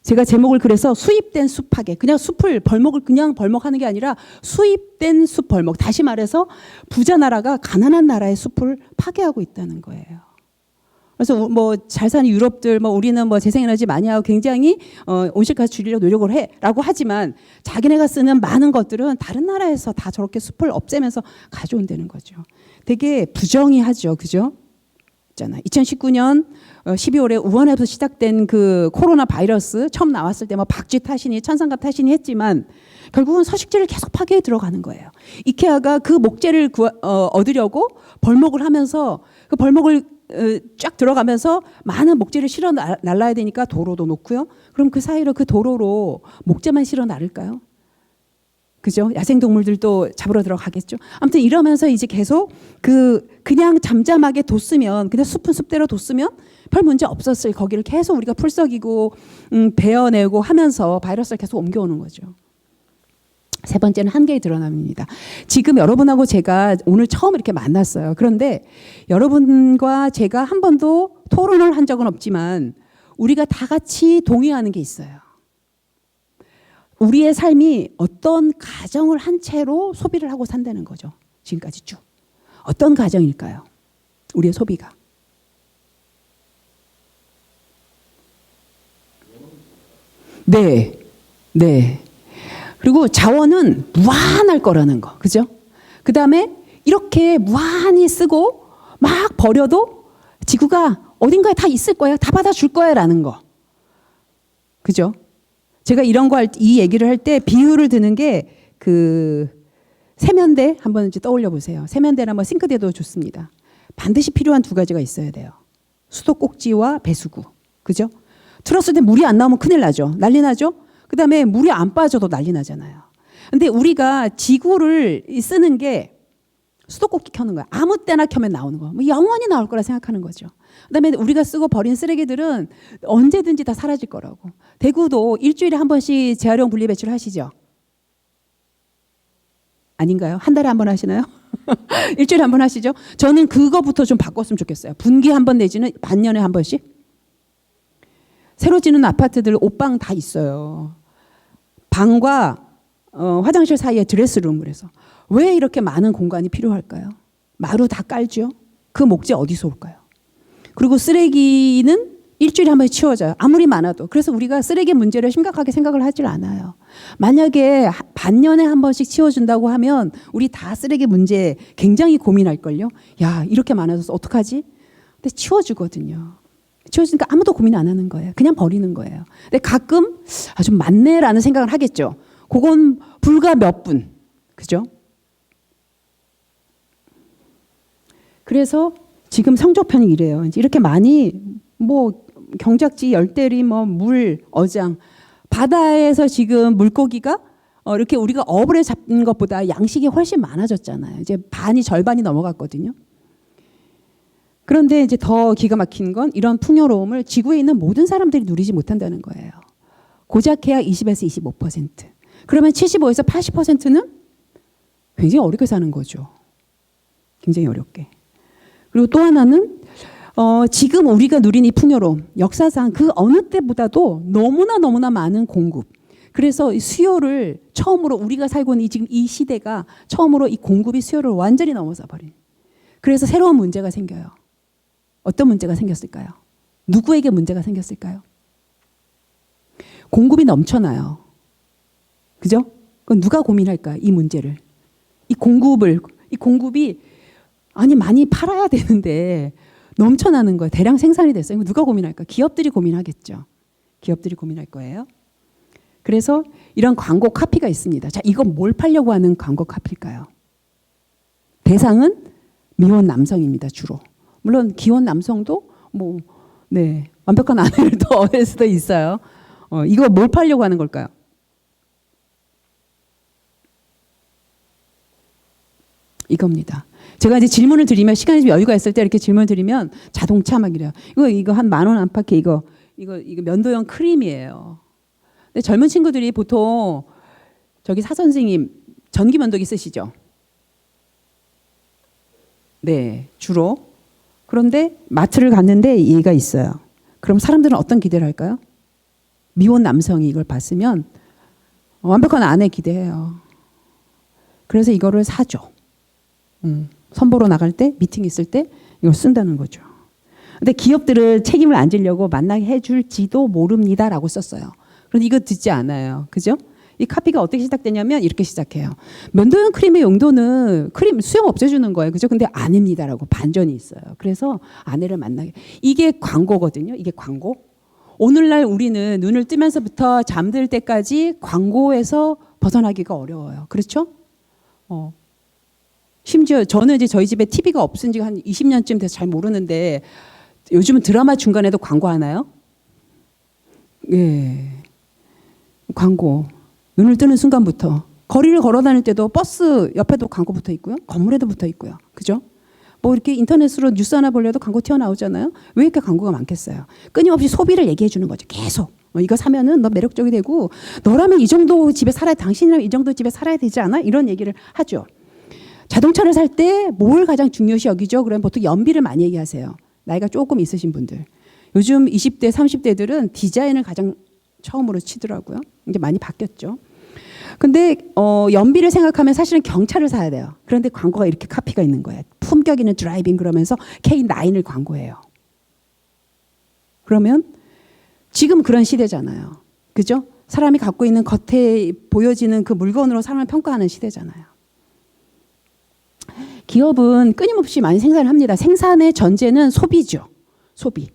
S1: 제가 제목을 그래서 수입된 숲 파괴, 그냥 숲을 그냥 벌목하는 게 아니라 수입된 숲 벌목. 다시 말해서 부자 나라가 가난한 나라의 숲을 파괴하고 있다는 거예요. 그래서 뭐 잘 사는 유럽들, 뭐 우리는 뭐 재생에너지 많이 하고 굉장히 온실가스 줄이려고 노력을 해라고 하지만, 자기네가 쓰는 많은 것들은 다른 나라에서 다 저렇게 숲을 없애면서 가져온다는 거죠. 되게 부정의하죠, 그죠? 있잖아. 2019년 12월에 우한에서 시작된 그 코로나 바이러스 처음 나왔을 때 뭐 박쥐 탓이니 천상갑 탓이니 했지만 결국은 서식지를 계속 파괴해 들어가는 거예요. 이케아가 그 목재를 얻으려고 벌목을 하면서 그 벌목을 쫙 들어가면서 많은 목재를 실어 날라야 되니까 도로도 놓고요. 그럼 그 사이로 그 도로로 목재만 실어 나를까요? 그죠? 야생동물들도 잡으러 들어가겠죠. 아무튼 이러면서 이제 계속 그냥 잠잠하게 뒀으면, 그냥 숲은 숲대로 뒀으면 별 문제 없었을 거기를 계속 우리가 풀썩이고 베어내고 하면서 바이러스를 계속 옮겨오는 거죠. 세 번째는 한계의 드러남입니다. 지금 여러분하고 제가 오늘 처음 이렇게 만났어요. 그런데 여러분과 제가 한 번도 토론을 한 적은 없지만 우리가 다 같이 동의하는 게 있어요. 우리의 삶이 어떤 가정을 한 채로 소비를 하고 산다는 거죠. 지금까지 쭉. 어떤 가정일까요? 우리의 소비가. 네. 네. 그리고 자원은 무한할 거라는 거. 그죠? 그 다음에 이렇게 무한히 쓰고 막 버려도 지구가 어딘가에 다 있을 거야. 다 받아줄 거야. 라는 거. 그죠? 제가 이런 거 이 얘기를 할 때 비유를 드는 게 세면대 한번 이제 떠올려 보세요. 세면대나 뭐 싱크대도 좋습니다. 반드시 필요한 두 가지가 있어야 돼요. 수도꼭지와 배수구. 그죠? 틀었을 때 물이 안 나오면 큰일 나죠. 난리 나죠? 그 다음에 물이 안 빠져도 난리 나잖아요. 근데 우리가 지구를 쓰는 게 수도꼭지 켜는 거야. 아무 때나 켜면 나오는 거. 뭐 영원히 나올 거라 생각하는 거죠. 그다음에 우리가 쓰고 버린 쓰레기들은 언제든지 다 사라질 거라고. 대구도 일주일에 한 번씩 재활용 분리배출 하시죠? 아닌가요? 한 달에 한 번 하시나요? 일주일에 한 번 하시죠? 저는 그거부터 좀 바꿨으면 좋겠어요. 분기에 한 번 내지는 반년에 한 번씩. 새로 짓는 아파트들 옷방 다 있어요. 방과 화장실 사이에 드레스룸을 해서. 왜 이렇게 많은 공간이 필요할까요? 마루 다 깔죠. 그 목재 어디서 올까요? 그리고 쓰레기는 일주일에 한 번씩 치워져요. 아무리 많아도. 그래서 우리가 쓰레기 문제를 심각하게 생각을 하질 않아요. 만약에 반년에 한 번씩 치워준다고 하면 우리 다 쓰레기 문제 굉장히 고민할걸요. 야, 이렇게 많아져서 어떡하지? 근데 치워주거든요. 치워주니까 아무도 고민 안 하는 거예요. 그냥 버리는 거예요. 근데 가끔 좀 많네라는 생각을 하겠죠. 그건 불과 몇 분. 그죠? 그래서 지금 성적편이 이래요. 이렇게 많이 뭐 경작지, 열대리, 뭐 물, 어장, 바다에서 지금 물고기가 이렇게 우리가 어부를 잡는 것보다 양식이 훨씬 많아졌잖아요. 이제 절반이 넘어갔거든요. 그런데 이제 더 기가 막힌 건 이런 풍요로움을 지구에 있는 모든 사람들이 누리지 못한다는 거예요. 고작 해야 20에서 25%. 그러면 75에서 80%는 굉장히 어렵게 사는 거죠. 굉장히 어렵게. 그리고 또 하나는 지금 우리가 누린 이 풍요로움, 역사상 그 어느 때보다도 너무나 많은 공급. 그래서 수요를 처음으로 우리가 살고 있는 지금 이 시대가 처음으로 이 공급이 수요를 완전히 넘어서 버린. 그래서 새로운 문제가 생겨요. 어떤 문제가 생겼을까요? 누구에게 문제가 생겼을까요? 공급이 넘쳐나요. 그죠? 그건 누가 고민할까? 이 문제를. 이 공급이 많이 팔아야 되는데 넘쳐나는 거예요. 대량 생산이 됐어요. 누가 고민할까? 기업들이 고민하겠죠. 기업들이 고민할 거예요. 그래서 이런 광고 카피가 있습니다. 자, 이건 뭘 팔려고 하는 광고 카피일까요? 대상은 미혼 남성입니다. 주로. 물론 기혼 남성도 완벽한 아내를 더 얻을 수도 있어요. 이거 뭘 팔려고 하는 걸까요? 이겁니다. 제가 이제 질문을 드리면 시간이 좀 여유가 있을 때 이렇게 질문을 드리면 자동차 막 이래요. 이거 한 10,000원 안팎에 이거 면도용 크림이에요. 근데 젊은 친구들이 보통 저기 사 선생님 전기 면도기 쓰시죠? 네, 주로. 그런데 마트를 갔는데 얘가 있어요. 그럼 사람들은 어떤 기대를 할까요? 미혼 남성이 이걸 봤으면 완벽한 아내 기대해요. 그래서 이거를 사죠. 선보러 나갈 때, 미팅 있을 때 이걸 쓴다는 거죠. 근데 기업들은 책임을 안 지려고 만나게 해줄지도 모릅니다라고 썼어요. 그런데 이거 듣지 않아요. 그죠? 이 카피가 어떻게 시작되냐면 이렇게 시작해요. 면도용 크림의 용도는 크림 수영 없애주는 거예요. 그죠? 근데 아닙니다라고 반전이 있어요. 그래서 아내를 만나게. 이게 광고거든요. 이게 광고. 오늘날 우리는 눈을 뜨면서부터 잠들 때까지 광고에서 벗어나기가 어려워요. 그렇죠? 심지어 저는 이제 저희 집에 TV가 없은 지가 한 20년쯤 돼서 잘 모르는데 요즘은 드라마 중간에도 광고 하나요? 예. 광고. 눈을 뜨는 순간부터 거리를 걸어 다닐 때도 버스 옆에도 광고 붙어 있고요. 건물에도 붙어 있고요. 그죠? 뭐 이렇게 인터넷으로 뉴스 하나 보려도 광고 튀어나오잖아요. 왜 이렇게 광고가 많겠어요? 끊임없이 소비를 얘기해 주는 거죠. 계속. 이거 사면은 너 매력적이 되고 너라면 이 정도 집에 살아야 당신이라면 이 정도 집에 살아야 되지 않아? 이런 얘기를 하죠. 자동차를 살 때 뭘 가장 중요시 여기죠? 그러면 보통 연비를 많이 얘기하세요. 나이가 조금 있으신 분들. 요즘 20대, 30대들은 디자인을 가장 처음으로 치더라고요. 이제 많이 바뀌었죠. 근데 연비를 생각하면 사실은 경차를 사야 돼요. 그런데 광고가 이렇게 카피가 있는 거예요. 품격 있는 드라이빙 그러면서 K9을 광고해요. 그러면 지금 그런 시대잖아요. 그죠? 사람이 갖고 있는 겉에 보여지는 그 물건으로 사람을 평가하는 시대잖아요. 기업은 끊임없이 많이 생산을 합니다. 생산의 전제는 소비죠. 소비.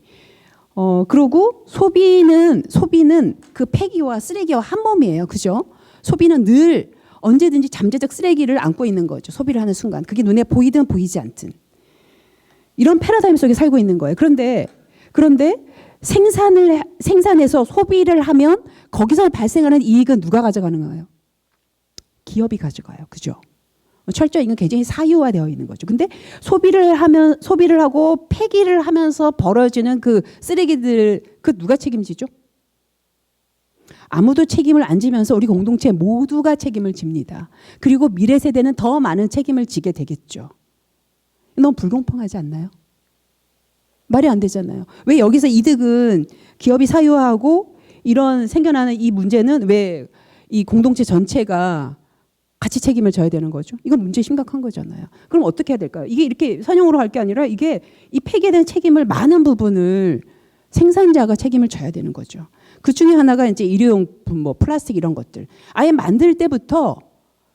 S1: 그리고 소비는 그 폐기와 쓰레기와 한 몸이에요. 그죠? 소비는 늘 언제든지 잠재적 쓰레기를 안고 있는 거죠. 소비를 하는 순간. 그게 눈에 보이든 보이지 않든. 이런 패러다임 속에 살고 있는 거예요. 그런데 생산해서 소비를 하면 거기서 발생하는 이익은 누가 가져가는 거예요? 기업이 가져가요. 그죠? 철저히 이건 굉장히 사유화되어 있는 거죠. 근데 소비를 하고 폐기를 하면서 벌어지는 그 쓰레기들, 그 누가 책임지죠? 아무도 책임을 안 지면서 우리 공동체 모두가 책임을 집니다. 그리고 미래 세대는 더 많은 책임을 지게 되겠죠. 너무 불공평하지 않나요? 말이 안 되잖아요. 왜 여기서 이득은 기업이 사유화하고 이런 생겨나는 이 문제는 왜 이 공동체 전체가 같이 책임을 져야 되는 거죠? 이건 문제 심각한 거잖아요. 그럼 어떻게 해야 될까요? 이게 이렇게 선형으로 할 게 아니라 이게 이 폐기에 대한 책임을 많은 부분을 생산자가 책임을 져야 되는 거죠. 그 중에 하나가 이제 일회용품, 뭐 플라스틱 이런 것들. 아예 만들 때부터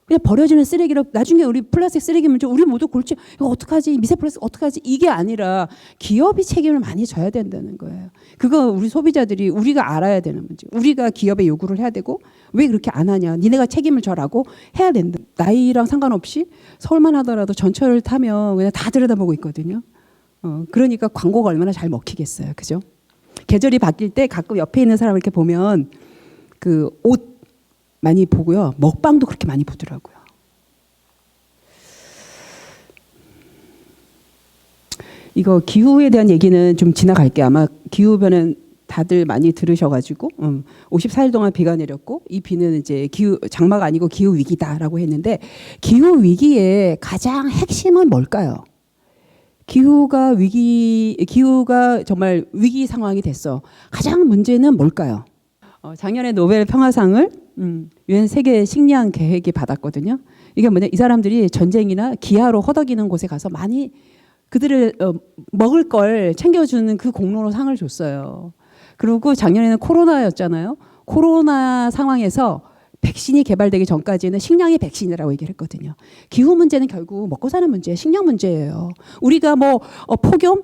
S1: 그냥 버려지는 쓰레기로 나중에 우리 플라스틱 쓰레기 문제 우리 모두 골치 이거 어떡하지? 미세 플라스틱 어떡하지? 이게 아니라 기업이 책임을 많이 져야 된다는 거예요. 그거 우리 소비자들이 우리가 알아야 되는 문제. 우리가 기업에 요구를 해야 되고 왜 그렇게 안 하냐? 니네가 책임을 져라고 해야 된다. 나이랑 상관없이 서울만 하더라도 전철을 타면 그냥 다 들여다보고 있거든요. 그러니까 광고가 얼마나 잘 먹히겠어요. 그죠? 계절이 바뀔 때 가끔 옆에 있는 사람을 이렇게 보면 그 옷 많이 보고요. 먹방도 그렇게 많이 보더라고요. 이거 기후에 대한 얘기는 좀 지나갈게요. 아마 기후변은 다들 많이 들으셔가지고 54일 동안 비가 내렸고 이 비는 이제 장마가 아니고 기후 위기다라고 했는데 기후 위기의 가장 핵심은 뭘까요? 기후가 정말 위기 상황이 됐어. 가장 문제는 뭘까요? 작년에 노벨 평화상을 유엔 세계 식량 계획이 받았거든요. 이게 뭐냐? 이 사람들이 전쟁이나 기아로 허덕이는 곳에 가서 많이 그들을 먹을 걸 챙겨주는 그 공로로 상을 줬어요. 그리고 작년에는 코로나였잖아요. 코로나 상황에서 백신이 개발되기 전까지는 식량이 백신이라고 얘기를 했거든요. 기후 문제는 결국 먹고 사는 문제, 식량 문제예요. 우리가 뭐 폭염,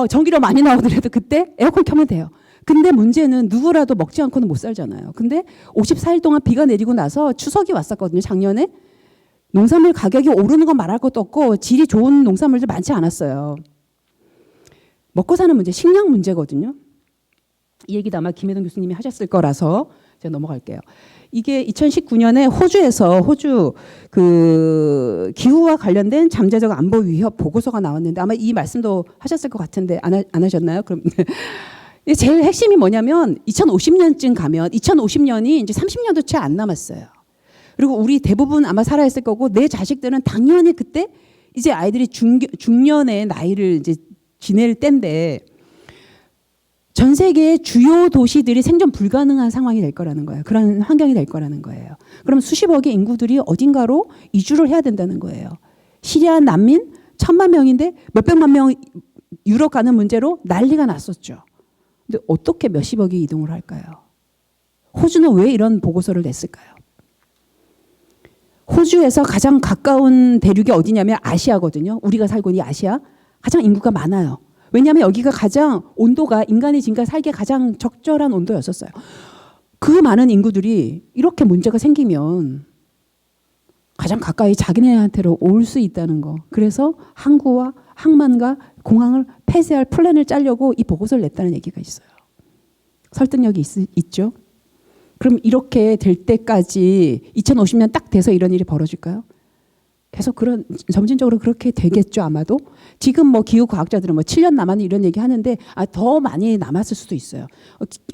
S1: 전기료 많이 나오더라도 그때 에어컨 켜면 돼요. 근데 문제는 누구라도 먹지 않고는 못 살잖아요. 근데 54일 동안 비가 내리고 나서 추석이 왔었거든요. 작년에. 농산물 가격이 오르는 건 말할 것도 없고 질이 좋은 농산물들 많지 않았어요. 먹고 사는 문제, 식량 문제거든요. 이 얘기도 아마 김혜동 교수님이 하셨을 거라서 제가 넘어갈게요. 이게 2019년에 호주 그 기후와 관련된 잠재적 안보 위협 보고서가 나왔는데 아마 이 말씀도 하셨을 것 같은데 안 하셨나요? 그럼 제일 핵심이 뭐냐면 2050년쯤 가면 2050년이 이제 30년도 채 안 남았어요. 그리고 우리 대부분 아마 살아있을 거고 내 자식들은 당연히 그때 이제 아이들이 중년의 나이를 이제 지낼 때인데 전 세계의 주요 도시들이 생존 불가능한 상황이 될 거라는 거예요. 그런 환경이 될 거라는 거예요. 그럼 수십억의 인구들이 어딘가로 이주를 해야 된다는 거예요. 시리아 난민 1,000만 명인데 몇백만 명 유럽 가는 문제로 난리가 났었죠. 근데 어떻게 몇십억이 이동을 할까요? 호주는 왜 이런 보고서를 냈을까요? 호주에서 가장 가까운 대륙이 어디냐면 아시아거든요. 우리가 살고 있는 아시아. 가장 인구가 많아요. 왜냐하면 여기가 가장 온도가 인간이 지금까지 살기에 가장 적절한 온도였었어요. 그 많은 인구들이 이렇게 문제가 생기면 가장 가까이 자기네한테로 올 수 있다는 거. 그래서 항구와 항만과 공항을 폐쇄할 플랜을 짜려고 이 보고서를 냈다는 얘기가 있어요. 설득력이 있죠. 그럼 이렇게 될 때까지 2050년 딱 돼서 이런 일이 벌어질까요? 계속 그런 점진적으로 그렇게 되겠죠 아마도. 지금 뭐 기후 과학자들은 뭐 7년 남았는 이런 얘기 하는데 더 많이 남았을 수도 있어요.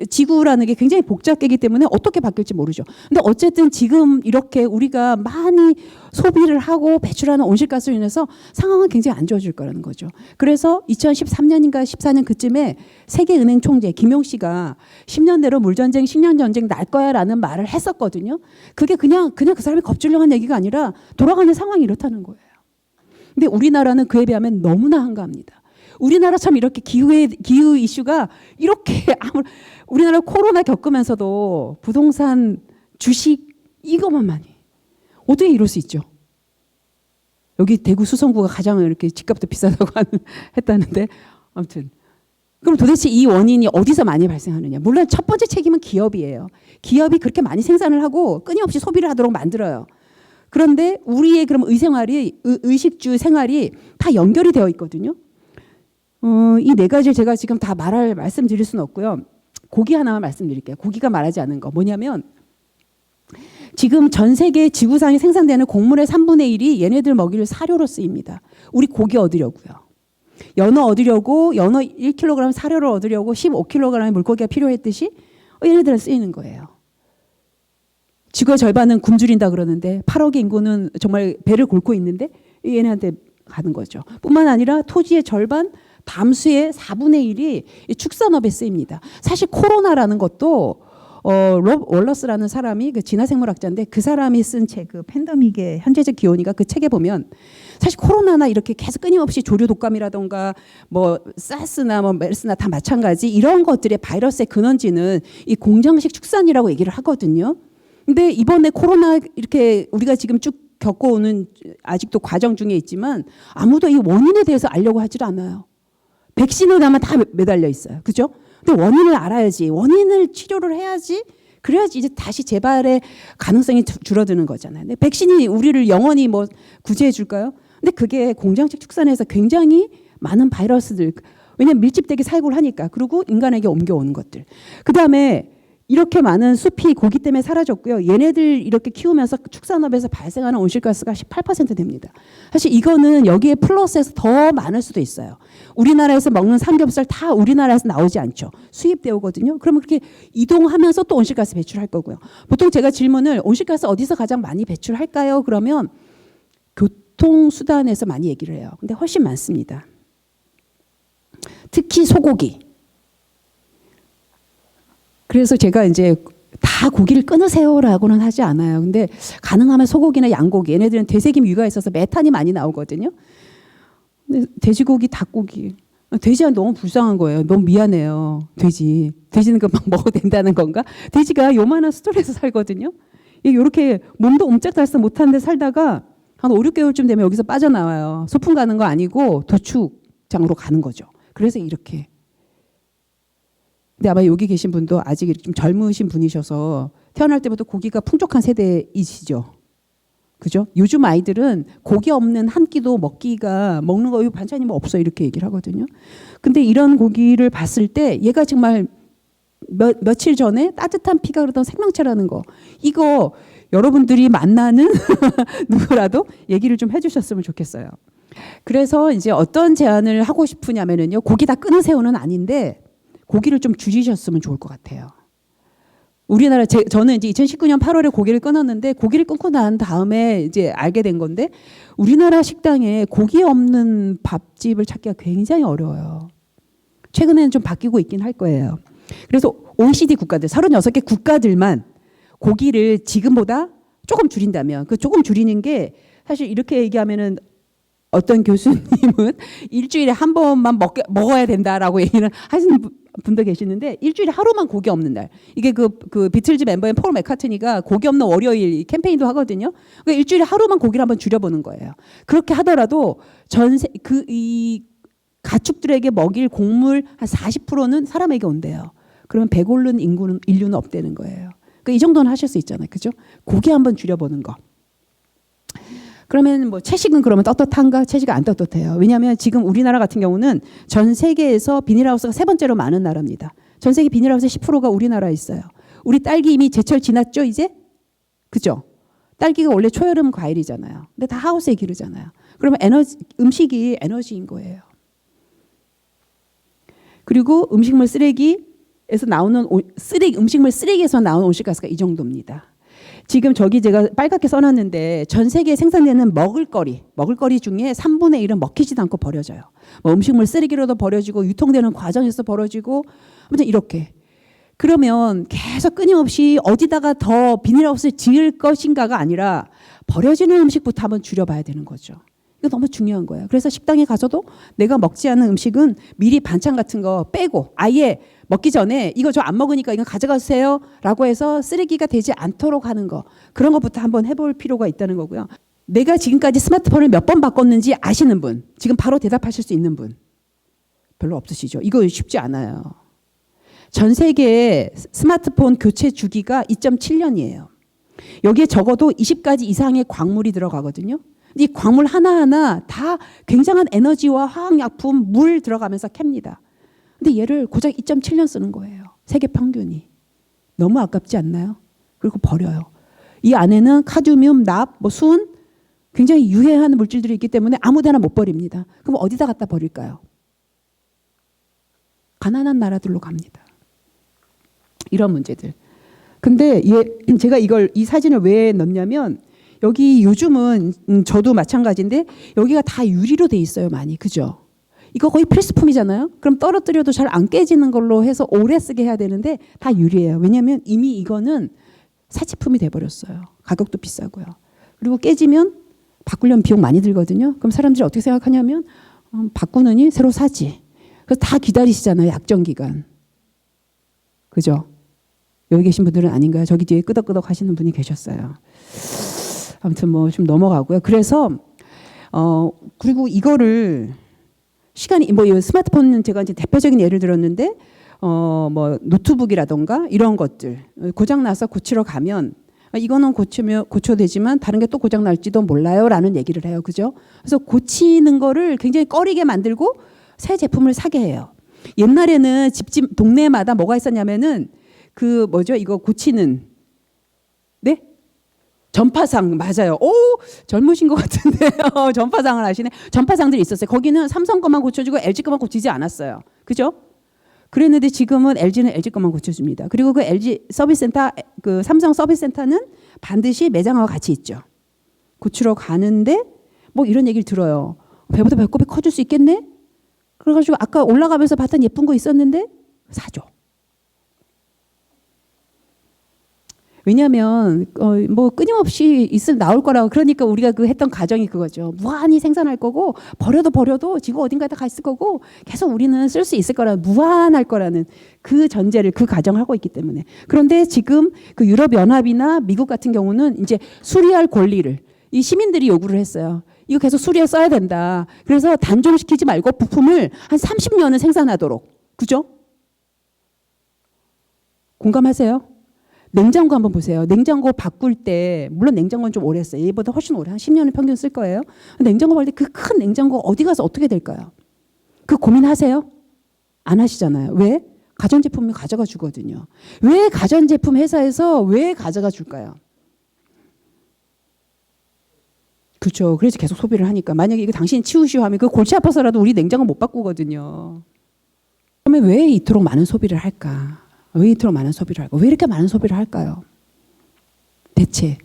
S1: 지구라는 게 굉장히 복잡하기 때문에 어떻게 바뀔지 모르죠. 근데 어쨌든 지금 이렇게 우리가 많이 소비를 하고 배출하는 온실가스로 인해서 상황은 굉장히 안 좋아질 거라는 거죠. 그래서 2013년인가 14년 그쯤에 세계은행 총재 김용 씨가 10년 내로 물전쟁, 식량전쟁 날 거야라는 말을 했었거든요. 그게 그냥 그 사람이 겁주려고 한 얘기가 아니라 돌아가는 상황이 이렇다는 거예요. 근데 우리나라는 그에 비하면 너무나 한가합니다. 우리나라 참 이렇게 기후 이슈가 이렇게 우리나라 코로나 겪으면서도 부동산, 주식 이것만 많이 어떻게 이럴 수 있죠? 여기 대구 수성구가 가장 이렇게 집값도 비싸다고 했다는데 아무튼 그럼 도대체 이 원인이 어디서 많이 발생하느냐? 물론 첫 번째 책임은 기업이에요. 기업이 그렇게 많이 생산을 하고 끊임없이 소비를 하도록 만들어요. 그런데 우리의 그럼 의식주 생활이 다 연결이 되어 있거든요. 이 네 가지를 제가 지금 다 말씀드릴 수는 없고요. 고기 하나만 말씀드릴게요. 고기가 말하지 않은 거 뭐냐면 지금 전 세계 지구상에 생산되는 곡물의 3분의 1이 얘네들 먹이를 사료로 쓰입니다. 우리 고기 얻으려고요. 연어 얻으려고 연어 1kg 사료를 얻으려고 15kg의 물고기가 필요했듯이 얘네들은 쓰이는 거예요. 지구의 절반은 굶주린다 그러는데 8억의 인구는 정말 배를 곪고 있는데 얘네한테 가는 거죠. 뿐만 아니라 토지의 절반, 담수의 4분의 1이 축산업에 쓰입니다. 사실 코로나라는 것도 롭 월러스라는 사람이 그 진화생물학자인데 그 사람이 쓴 책, 그 팬데믹의 현재적 기온이가 그 책에 보면 사실 코로나나 이렇게 계속 끊임없이 조류 독감이라던가 뭐 사스나 뭐 메르스나 다 마찬가지 이런 것들의 바이러스의 근원지는 이 공장식 축산이라고 얘기를 하거든요. 근데 이번에 코로나 이렇게 우리가 지금 쭉 겪어오는 아직도 과정 중에 있지만 아무도 이 원인에 대해서 알려고 하질 않아요. 백신을 가면 다 매달려 있어요. 그죠? 근데 원인을 알아야지. 원인을 치료를 해야지. 그래야지 이제 다시 재발의 가능성이 줄어드는 거잖아요. 근데 백신이 우리를 영원히 뭐 구제해 줄까요? 근데 그게 공장식 축산에서 굉장히 많은 바이러스들, 왜냐면 밀집되게 사육을 하니까. 그리고 인간에게 옮겨오는 것들. 그다음에 이렇게 많은 숲이 고기 때문에 사라졌고요. 얘네들 이렇게 키우면서 축산업에서 발생하는 온실가스가 18% 됩니다. 사실 이거는 여기에 플러스해서 더 많을 수도 있어요. 우리나라에서 먹는 삼겹살 다 우리나라에서 나오지 않죠. 수입되어 오거든요. 그러면 그렇게 이동하면서 또 온실가스 배출할 거고요. 보통 제가 질문을 온실가스 어디서 가장 많이 배출할까요? 그러면 교통수단에서 많이 얘기를 해요. 근데 훨씬 많습니다. 특히 소고기. 그래서 제가 이제 다 고기를 끊으세요라고는 하지 않아요. 근데 가능하면 소고기나 양고기, 얘네들은 되새김 유가 있어서 메탄이 많이 나오거든요. 근데 돼지고기, 닭고기, 돼지가 너무 불쌍한 거예요. 너무 미안해요. 돼지는 그 막 먹어도 된다는 건가? 돼지가 요만한 수돌에서 살거든요. 이렇게 몸도 옴짝달싹 못하는데 살다가 한 5, 6개월쯤 되면 여기서 빠져나와요. 소풍 가는 거 아니고 도축장으로 가는 거죠. 그래서 이렇게. 근데 아마 여기 계신 분도 아직 좀 젊으신 분이셔서 태어날 때부터 고기가 풍족한 세대이시죠. 그죠? 요즘 아이들은 고기 없는 한 끼도 먹는 거 반찬이 뭐 없어 이렇게 얘기를 하거든요. 근데 이런 고기를 봤을 때 얘가 정말 며칠 전에 따뜻한 피가 흐르던 생명체라는 거. 이거 여러분들이 만나는 누구라도 얘기를 좀 해주셨으면 좋겠어요. 그래서 이제 어떤 제안을 하고 싶으냐면요. 고기 다 끊으세요는 아닌데 고기를 좀 줄이셨으면 좋을 것 같아요. 우리나라 저는 이제 2019년 8월에 고기를 끊었는데 고기를 끊고 난 다음에 이제 알게 된 건데 우리나라 식당에 고기 없는 밥집을 찾기가 굉장히 어려워요. 최근에는 좀 바뀌고 있긴 할 거예요. 그래서 OECD 국가들 36개 국가들만 고기를 지금보다 조금 줄인다면 그 조금 줄이는 게 사실 이렇게 얘기하면은 어떤 교수님은 일주일에 한 번만 먹어야 된다라고 얘기를 하시는 분도 계시는데 일주일에 하루만 고기 없는 날. 이게 그 비틀즈 멤버인 폴 맥카트니가 고기 없는 월요일 캠페인도 하거든요. 그러니까 일주일에 하루만 고기를 한번 줄여보는 거예요. 그렇게 하더라도 이 가축들에게 먹일 곡물 한 40%는 사람에게 온대요. 그러면 배고른 인류는 없다는 거예요. 그러니까 이 정도는 하실 수 있잖아요. 그죠? 고기 한번 줄여보는 거. 그러면 뭐 채식은 그러면 떳떳한가? 채식은 안 떳떳해요. 왜냐하면 지금 우리나라 같은 경우는 전 세계에서 비닐하우스가 세 번째로 많은 나라입니다. 전 세계 비닐하우스의 10%가 우리나라에 있어요. 우리 딸기 이미 제철 지났죠, 이제? 그죠? 딸기가 원래 초여름 과일이잖아요. 근데 다 하우스에 기르잖아요. 그러면 음식이 에너지인 거예요. 그리고 음식물 쓰레기에서 나오는 음식물 쓰레기에서 나오는 온실가스가 이 정도입니다. 지금 저기 제가 빨갛게 써놨는데 전 세계에 생산되는 먹을거리 중에 3분의 1은 먹히지도 않고 버려져요. 뭐 음식물 쓰레기로도 버려지고 유통되는 과정에서 버려지고 아무튼 이렇게. 그러면 계속 끊임없이 어디다가 더 비닐하우스를 지을 것인가가 아니라 버려지는 음식부터 한번 줄여봐야 되는 거죠. 이거 너무 중요한 거예요. 그래서 식당에 가서도 내가 먹지 않은 음식은 미리 반찬 같은 거 빼고 아예 먹기 전에 이거 저 안 먹으니까 이거 가져가세요 라고 해서 쓰레기가 되지 않도록 하는 거, 그런 것부터 한번 해볼 필요가 있다는 거고요. 내가 지금까지 스마트폰을 몇 번 바꿨는지 아시는 분, 지금 바로 대답하실 수 있는 분 별로 없으시죠? 이거 쉽지 않아요. 전 세계의 스마트폰 교체 주기가 2.7년이에요. 여기에 적어도 20가지 이상의 광물이 들어가거든요. 이 광물 하나하나 다 굉장한 에너지와 화학약품, 물 들어가면서 캡니다. 근데 얘를 고작 2.7년 쓰는 거예요. 세계 평균이. 너무 아깝지 않나요? 그리고 버려요. 이 안에는 카드뮴, 납, 순, 굉장히 유해한 물질들이 있기 때문에 아무데나 못 버립니다. 그럼 어디다 갖다 버릴까요? 가난한 나라들로 갑니다. 이런 문제들. 근데 제가 이 사진을 왜 넣냐면 여기 요즘은 저도 마찬가지인데 여기가 다 유리로 돼 있어요, 많이. 그죠? 이거 거의 필수품이잖아요. 그럼 떨어뜨려도 잘 안 깨지는 걸로 해서 오래 쓰게 해야 되는데 다 유리예요. 왜냐하면 이미 이거는 사치품이 돼버렸어요. 가격도 비싸고요. 그리고 깨지면 바꾸려면 비용 많이 들거든요. 그럼 사람들이 어떻게 생각하냐면 바꾸느니 새로 사지. 그래서 다 기다리시잖아요, 약정 기간. 그죠? 여기 계신 분들은 아닌가요? 저기 뒤에 끄덕끄덕 하시는 분이 계셨어요. 아무튼 뭐 좀 넘어가고요. 그래서 그리고 이거를 시간이 이 스마트폰은 제가 이제 대표적인 예를 들었는데 뭐 노트북이라던가 이런 것들 고장 나서 고치러 가면 이거는 고쳐 되지만 다른 게 또 고장 날지도 몰라요라는 얘기를 해요. 그죠? 그래서 고치는 거를 굉장히 꺼리게 만들고 새 제품을 사게 해요. 옛날에는 집집 동네마다 뭐가 있었냐면은 이거 고치는 네? 전파상. 맞아요. 오, 젊으신 것 같은데요. 전파상을 아시네. 전파상들이 있었어요. 거기는 삼성 것만 고쳐주고 LG 것만 고치지 않았어요. 그죠? 그랬는데 지금은 LG는 LG 것만 고쳐줍니다. 그리고 그 LG 서비스센터, 그 삼성 서비스센터는 반드시 매장하고 같이 있죠. 고치러 가는데 뭐 이런 얘기를 들어요. 배보다 배꼽이 커질 수 있겠네? 그래가지고 아까 올라가면서 봤던 예쁜 거 있었는데 사줘. 왜냐하면 뭐 끊임없이 나올 거라고. 그러니까 우리가 했던 가정이 그거죠. 무한히 생산할 거고 버려도 지구 어딘가에다 가 있을 거고 계속 우리는 쓸 수 있을 거라는, 무한할 거라는 그 전제를, 그 가정을 하고 있기 때문에. 그런데 지금 그 유럽연합이나 미국 같은 경우는 이제 수리할 권리를 이 시민들이 요구를 했어요. 이거 계속 수리해 써야 된다. 그래서 단종시키지 말고 부품을 한 30년은 생산하도록. 그죠? 공감하세요? 냉장고 한번 보세요. 냉장고 바꿀 때, 물론 냉장고는 좀 오래 써요. 얘보다 훨씬 오래, 한 10년을 평균 쓸 거예요. 냉장고 바꿀 때 그 큰 냉장고 어디 가서 어떻게 될까요? 그 고민하세요? 안 하시잖아요. 왜? 가전제품이 가져가 주거든요. 왜 가전제품 회사에서 왜 가져가 줄까요? 그렇죠. 그래서 계속 소비를 하니까. 만약에 이거 당신이 치우시오 하면 그 골치 아파서라도 우리 냉장고 못 바꾸거든요. 그러면 왜 이토록 많은 소비를 할까? 왜 이토록 많은 소비를 할까? 왜 이렇게 많은 소비를 할까요? 대체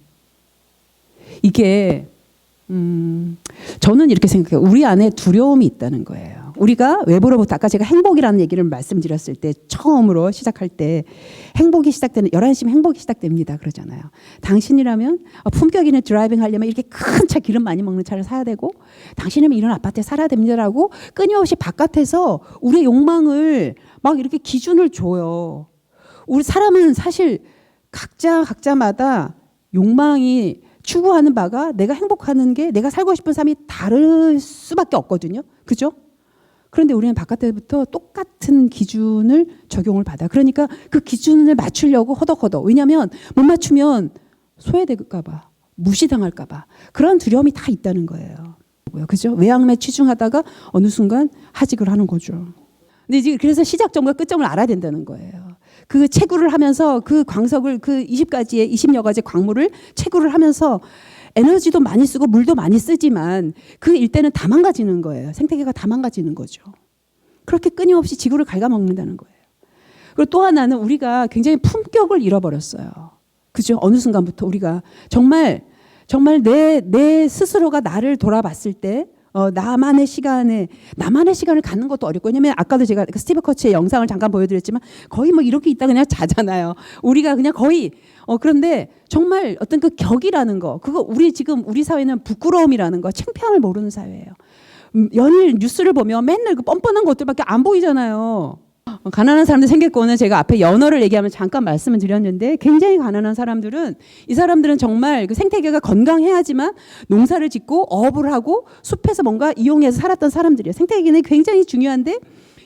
S1: 이게 저는 이렇게 생각해요. 우리 안에 두려움이 있다는 거예요. 우리가 외부로부터, 아까 제가 행복이라는 얘기를 말씀드렸을 때, 처음으로 시작할 때 행복이 시작되는 11시면 행복이 시작됩니다 그러잖아요. 당신이라면 품격 있는 드라이빙 하려면 이렇게 큰 차, 기름 많이 먹는 차를 사야 되고, 당신이라면 이런 아파트에 살아야 됩니다라고 끊임없이 바깥에서 우리의 욕망을 막 이렇게 기준을 줘요. 우리 사람은 사실 각자마다 욕망이 추구하는 바가, 내가 행복하는 게, 내가 살고 싶은 삶이 다를 수밖에 없거든요. 그죠? 그런데 우리는 바깥에부터 똑같은 기준을 적용을 받아. 그러니까 그 기준을 맞추려고 허덕허덕. 왜냐하면 못 맞추면 소외될까 봐, 무시당할까 봐. 그런 두려움이 다 있다는 거예요. 그죠? 외양매 취중하다가 어느 순간 하직을 하는 거죠. 근데 이제 그래서 시작점과 끝점을 알아야 된다는 거예요. 그 채굴을 하면서 그 광석을 그 20여 가지 광물을 채굴을 하면서 에너지도 많이 쓰고 물도 많이 쓰지만 그 일대는 다 망가지는 거예요. 생태계가 다 망가지는 거죠. 그렇게 끊임없이 지구를 갉아먹는다는 거예요. 그리고 또 하나는 우리가 굉장히 품격을 잃어버렸어요. 그죠? 어느 순간부터 우리가 정말 내 스스로가 나를 돌아봤을 때 나만의 시간을 갖는 것도 어렵고, 왜냐면 아까도 제가 스티브 커츠의 영상을 잠깐 보여드렸지만 거의 뭐 이렇게 있다 그냥 자잖아요. 우리가 그냥 거의 그런데 정말 어떤 그 격이라는 거, 그거 우리 사회는 부끄러움이라는 거, 창피함을 모르는 사회예요. 연일 뉴스를 보면 맨날 그 뻔뻔한 것들밖에 안 보이잖아요. 가난한 사람들 생겼고는 제가 앞에 연어를 얘기하면 잠깐 말씀을 드렸는데, 굉장히 가난한 사람들은, 이 사람들은 정말 그 생태계가 건강해야지만 농사를 짓고 어업을 하고 숲에서 뭔가 이용해서 살았던 사람들이에요. 생태계는 굉장히 중요한데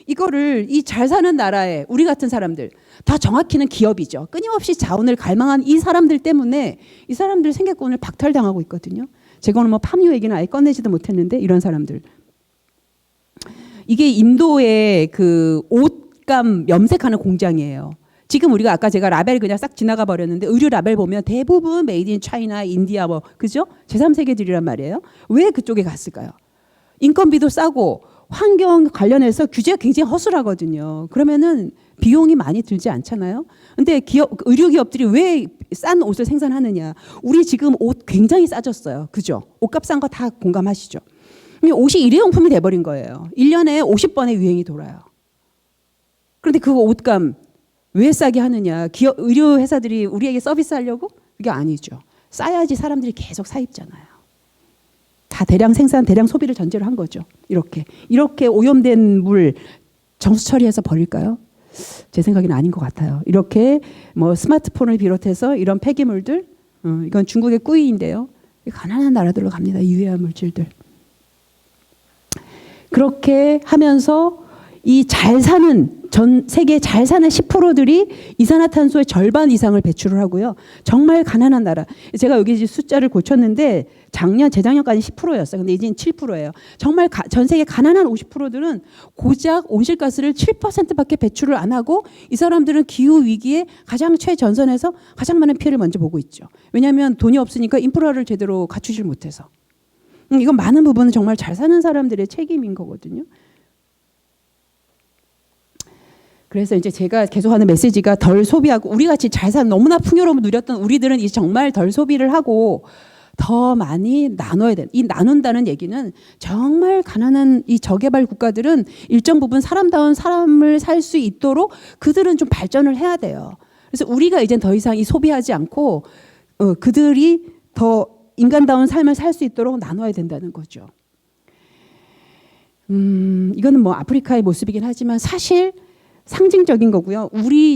S1: 이거를 이 잘 사는 나라에 우리 같은 사람들, 다 정확히는 기업이죠. 끊임없이 자원을 갈망한 이 사람들 때문에 이 사람들 생계권을 박탈당하고 있거든요. 제가 오늘 뭐 파묘 얘기는 아예 꺼내지도 못했는데, 이런 사람들. 이게 인도의 그 옷감 염색하는 공장이에요. 지금 우리가 아까 제가 라벨 그냥 싹 지나가 버렸는데, 의류 라벨 보면 대부분 메이드 인 차이나, 인디아 뭐 그죠? 제3세계들이란 말이에요. 왜 그쪽에 갔을까요? 인건비도 싸고 환경 관련해서 규제가 굉장히 허술하거든요. 그러면은 비용이 많이 들지 않잖아요. 근데 의류 기업들이 왜 싼 옷을 생산하느냐? 우리 지금 옷 굉장히 싸졌어요. 그죠? 옷값 싼 거 다 공감하시죠? 옷이 일회용품이 돼버린 거예요. 1년에 50번의 유행이 돌아요. 그런데 그 옷감 왜 싸게 하느냐? 의류 회사들이 우리에게 서비스하려고? 그게 아니죠. 싸야지 사람들이 계속 사 입잖아요. 다 대량 생산, 대량 소비를 전제로 한 거죠. 이렇게 오염된 물 정수 처리해서 버릴까요? 제 생각에는 아닌 것 같아요. 이렇게 뭐 스마트폰을 비롯해서 이런 폐기물들, 이건 중국의 꾸이인데요. 가난한 나라들로 갑니다. 유해한 물질들. 그렇게 하면서 이 잘 사는, 전 세계 잘 사는 10%들이 이산화탄소의 절반 이상을 배출을 하고요. 정말 가난한 나라. 제가 여기 이제 숫자를 고쳤는데 재작년까지 10%였어요. 근데 이제는 7%예요. 정말 전 세계 가난한 50%들은 고작 온실가스를 7%밖에 배출을 안 하고, 이 사람들은 기후 위기에 가장 최전선에서 가장 많은 피해를 먼저 보고 있죠. 왜냐하면 돈이 없으니까 인프라를 제대로 갖추질 못해서. 이건 많은 부분은 정말 잘 사는 사람들의 책임인 거거든요. 그래서 이제 제가 계속하는 메시지가 덜 소비하고, 우리 같이 잘 사는, 너무나 풍요로움을 누렸던 우리들은 이제 정말 덜 소비를 하고 더 많이 나눠야 돼. 이 나눈다는 얘기는 정말 가난한 이 저개발 국가들은 일정 부분 사람다운 삶을 살 수 있도록 그들은 좀 발전을 해야 돼요. 그래서 우리가 이젠 더 이상 이 소비하지 않고 그들이 더 인간다운 삶을 살 수 있도록 나눠야 된다는 거죠. 이거는 뭐 아프리카의 모습이긴 하지만 사실 상징적인 거고요.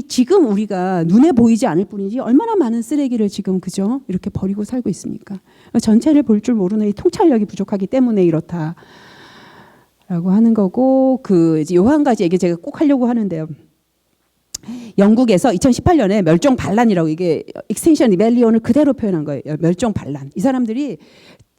S1: 지금 우리가 눈에 보이지 않을 뿐이지 얼마나 많은 쓰레기를 지금 그죠? 이렇게 버리고 살고 있습니까? 전체를 볼 줄 모르는 이 통찰력이 부족하기 때문에 이렇다라고 하는 거고, 이제 요 한 가지 얘기 제가 꼭 하려고 하는데요. 영국에서 2018년에 멸종 반란이라고, 이게 익스틴션 리벨리온을 그대로 표현한 거예요. 멸종 반란. 이 사람들이